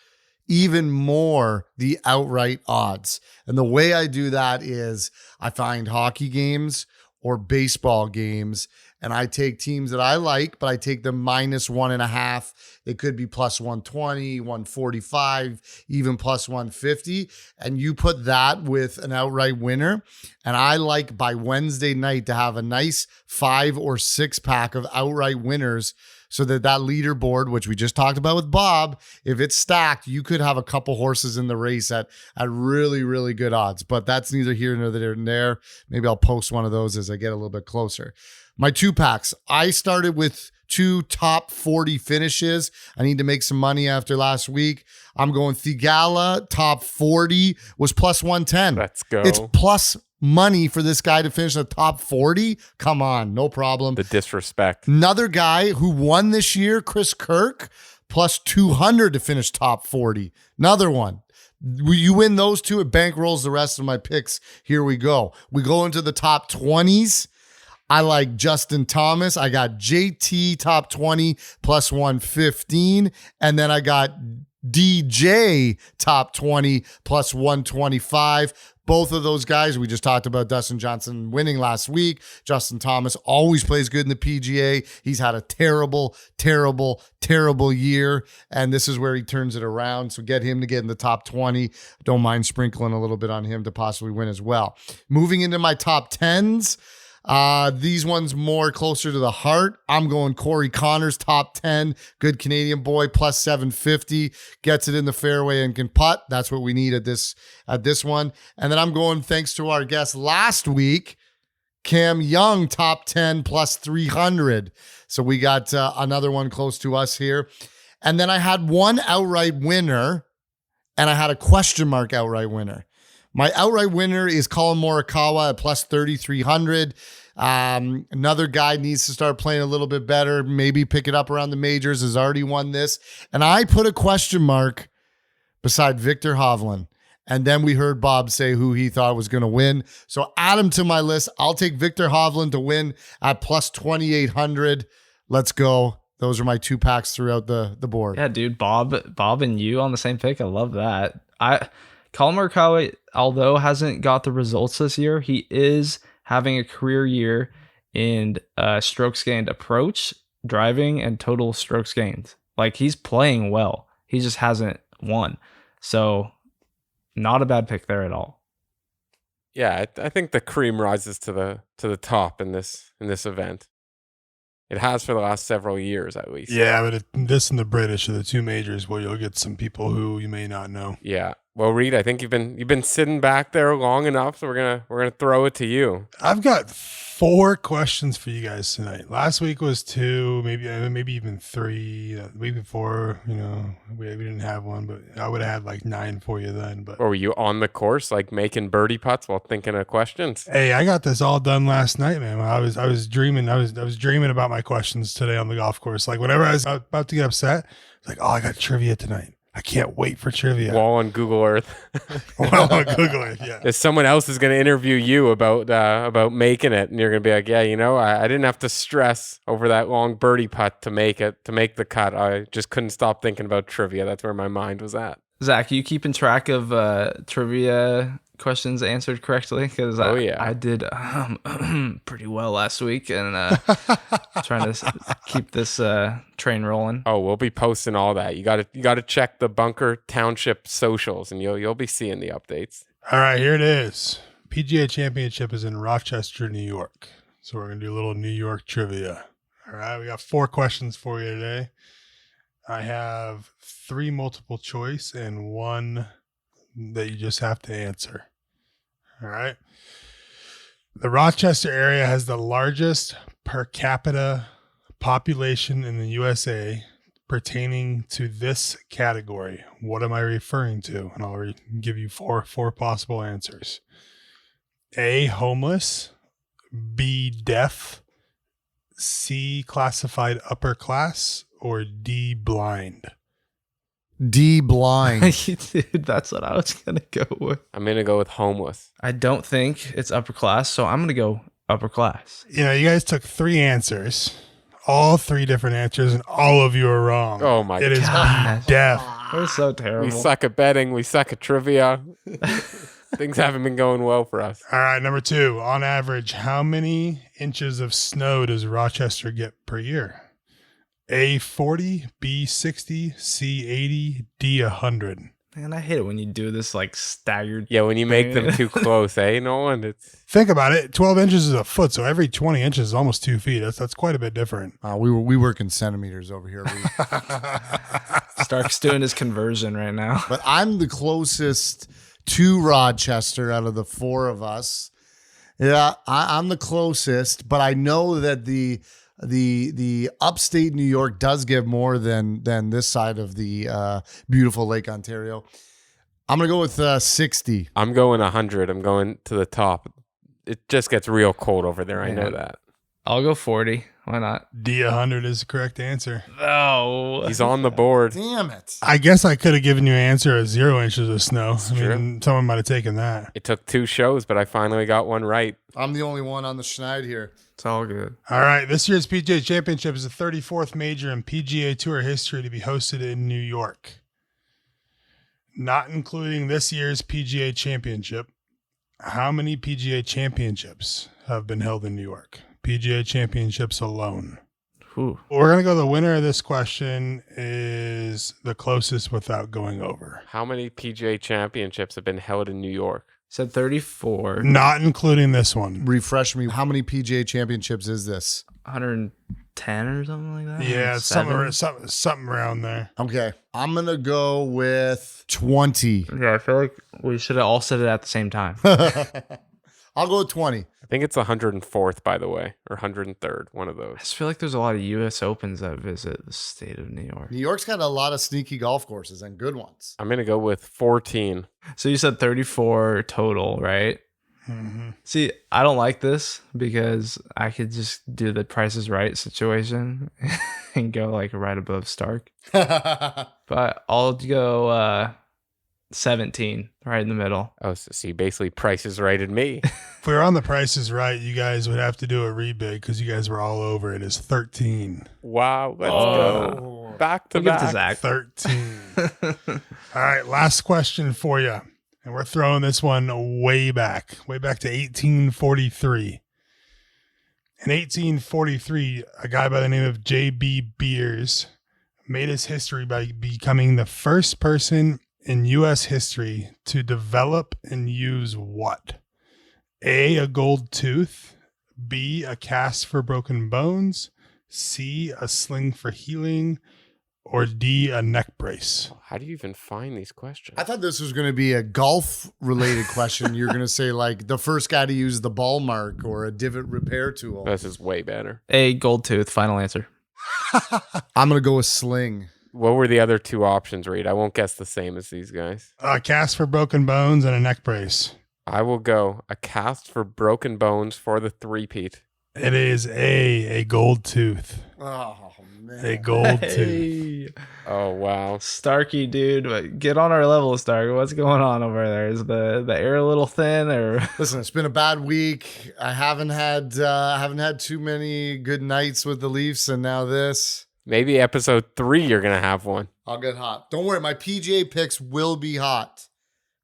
even more the outright odds. And the way I do that is I find hockey games or baseball games, and I take teams that I like, but I take them -1.5. They could be +120, 145, even +150. And you put that with an outright winner. And I like by Wednesday night to have a nice 5 or 6 pack of outright winners, so that leaderboard, which we just talked about with Bob, if it's stacked, you could have a couple horses in the race at really, really good odds. But that's neither here nor there. Maybe I'll post one of those as I get a little bit closer. My 2 packs. I started with 2 top 40 finishes. I need to make some money after last week. I'm going Thigala, top 40 was +110. Let's go. It's plus money for this guy to finish the top 40. Come on, no problem. The disrespect. Another guy who won this year, Chris Kirk, +200 to finish top 40. Another one. You win those 2, it bankrolls the rest of my picks. Here we go. We go into the top 20s. I like Justin Thomas. I got JT top 20 +115. And then I got DJ top 20 +125. Both of those guys, we just talked about Dustin Johnson winning last week. Justin Thomas always plays good in the PGA. He's had a terrible, terrible, terrible year, and this is where he turns it around. So get him to get in the top 20. Don't mind sprinkling a little bit on him to possibly win as well. Moving into my top 10s, these ones more closer to the heart. I'm going Corey Connors, top 10. Good Canadian boy, +750. Gets it in the fairway and can putt. That's what we need at this one. And then I'm going, thanks to our guest last week, Cam Young, top 10, +300. So we got another one close to us here. And then I had one outright winner, and I had a question mark outright winner. My outright winner is Colin Morikawa at +3,300. Another guy needs to start playing a little bit better, maybe pick it up around the majors, has already won this. And I put a question mark beside Victor Hovland. And then we heard Bob say who he thought was going to win. So add him to my list. I'll take Victor Hovland to win at +2,800. Let's go. Those are my 2 packs throughout the board. Yeah, dude, Bob and you on the same pick. I love that. Colin Morikawa, although hasn't got the results this year, he is having a career year in strokes gained approach, driving, and total strokes gained. Like, he's playing well. He just hasn't won. So not a bad pick there at all. Yeah, I think the cream rises to the top in this event. It has for the last several years, at least. Yeah, but this and the British are the 2 majors where you'll get some people who you may not know. Yeah. Well, Reid, I think you've been sitting back there long enough, so we're gonna throw it to you. I've got 4 questions for you guys tonight. Last week was 2, maybe even 3. The week before, we didn't have one, but I would have had like 9 for you then. But or were you on the course, like making birdie putts while thinking of questions? Hey, I got this all done last night, man. I was dreaming. I was dreaming about my questions today on the golf course. Like, whenever I was about to get upset, it's like, oh, I got trivia tonight. I can't wait for trivia. Wall on Google Earth. Wall on Google Earth, yeah. If someone else is going to interview you about making it, and you're going to be like, yeah, I didn't have to stress over that long birdie putt to make the cut. I just couldn't stop thinking about trivia. That's where my mind was at. Zach, you keeping track of trivia questions answered correctly? Because I did pretty well last week, and trying to keep this train rolling. Oh, we'll be posting all that. You got to check the Bunker Township socials, and you'll be seeing the updates. All right, here it is. PGA Championship is in Rochester, New York. So we're gonna do a little New York trivia. All right, we got 4 questions for you today. I have 3 multiple choice and 1 that you just have to answer. All right. The Rochester area has the largest per capita population in the USA pertaining to this category. What am I referring to? And I'll give you four possible answers. A, homeless. B, deaf. C, classified upper class. Or D, blind. D, blind. Dude, that's what I was going to go with. I'm going to go with homeless. I don't think it's upper class, so I'm going to go upper class. You know, you guys took 3 answers, all 3 different answers, and all of you are wrong. Oh my It is God. be deaf. We're so terrible. We suck at betting. We suck at trivia. Things haven't been going well for us. All right, number 2. On average, how many inches of snow does Rochester get per year? A, 40, B, 60, C, 80, D, 100. Man, I hate it when you do this like staggered. Yeah, when you make them too close, eh, Nolan? It's Think about it. 12 inches is a foot, so every 20 inches is almost 2 feet. That's quite a bit different. We work in centimeters over here. Stark's doing his conversion right now. But I'm the closest to Rochester out of the 4 of us. Yeah, I'm the closest, but I know that the upstate New York does give more than this side of the beautiful Lake Ontario. I'm gonna go with 60. I'm going 100. I'm going to the top. It just gets real cold over there. I know that. I'll go 40. Why not? D, 100 is the correct answer. Oh, He's on the board. Damn it. I guess I could have given you an answer at 0 inches of snow. true. Someone might have taken that. It took 2 shows, but I finally got one right. I'm the only one on the schneid here. It's all good. All right, this year's PGA Championship is the 34th major in PGA Tour history to be hosted in New York. Not including this year's PGA Championship, how many PGA Championships have been held in New York? PGA Championships alone. Ooh. We're going to go, the winner of this question is the closest without going over. How many PGA Championships have been held in New York? Said 34. Not including this one. Refresh me. How many PGA Championships is this? 110 or something like that? Yeah, it's something 7? something around there. Okay. I'm going to go with 20. Yeah, I feel like we should have all said it at the same time. I'll go with 20. I think it's 104th, by the way, or 103rd, one of I those. just feel like there's a lot of U.S. Opens that visit the state of New York. New York's got a lot of sneaky golf courses and good ones. I'm going to go with 14. So you said 34 total, right? Mm-hmm. See, I don't like this because I could just do the Price is Right situation and go like right above Stark. But I'll go 17, right in the middle. Oh, so you basically Price is Righted me. If we were on the Price is Right, you guys would have to do a rebid because you guys were all over. It is 13. Wow, let's go. Back to We'll give it to back. Zack. 13. All right, last question for you. And we're throwing this one way back to 1843. In 1843, a guy by the name of J.B. Beers made his history by becoming the first person in U.S. history to develop and use what? A, a gold tooth. B, a cast for broken bones. C, a sling for healing. Or D, a neck brace. How do you even find these questions? I thought this was going to be a golf-related question. You're going to say, like, the first guy to use the ball mark or a divot repair tool. This is way better. A gold tooth, final answer. I'm going to go with sling. What were the other 2 options, Reid? I won't guess the same as these guys. A cast for broken bones and a neck brace. I will go a cast for broken bones for the three-peat. It is a gold tooth. Oh, man. A gold tooth. Oh, wow. Starky, dude, get on our level, Stark. What's going on over there? Is the air a little thin, or? Listen, it's been a bad week. I haven't had too many good nights with the Leafs, and now this. Maybe episode 3 you're going to have one. I'll get hot. Don't worry, my PGA picks will be hot.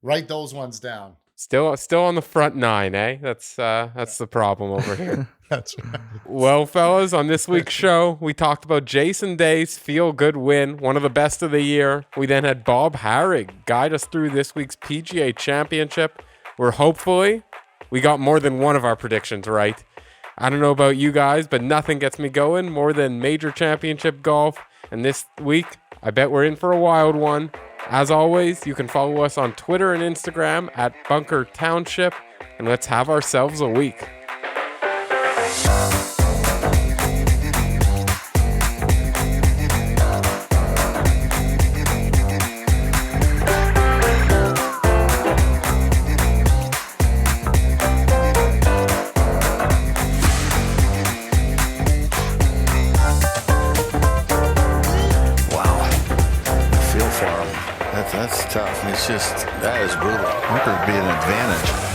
Write those ones down. Still on the front 9, eh? That's the problem over here. That's right. Well, fellas, on this week's show, we talked about Jason Day's feel-good win, one of the best of the year. We then had Bob Harig guide us through this week's PGA Championship, where hopefully we got more than one of our predictions right. I don't know about you guys, but nothing gets me going more than major championship golf. And this week, I bet we're in for a wild one. As always, you can follow us on Twitter and Instagram at Bunker Township, and let's have ourselves a week. Wow. I feel for him. That's tough. It's just, that is brutal. Bunker would be an advantage.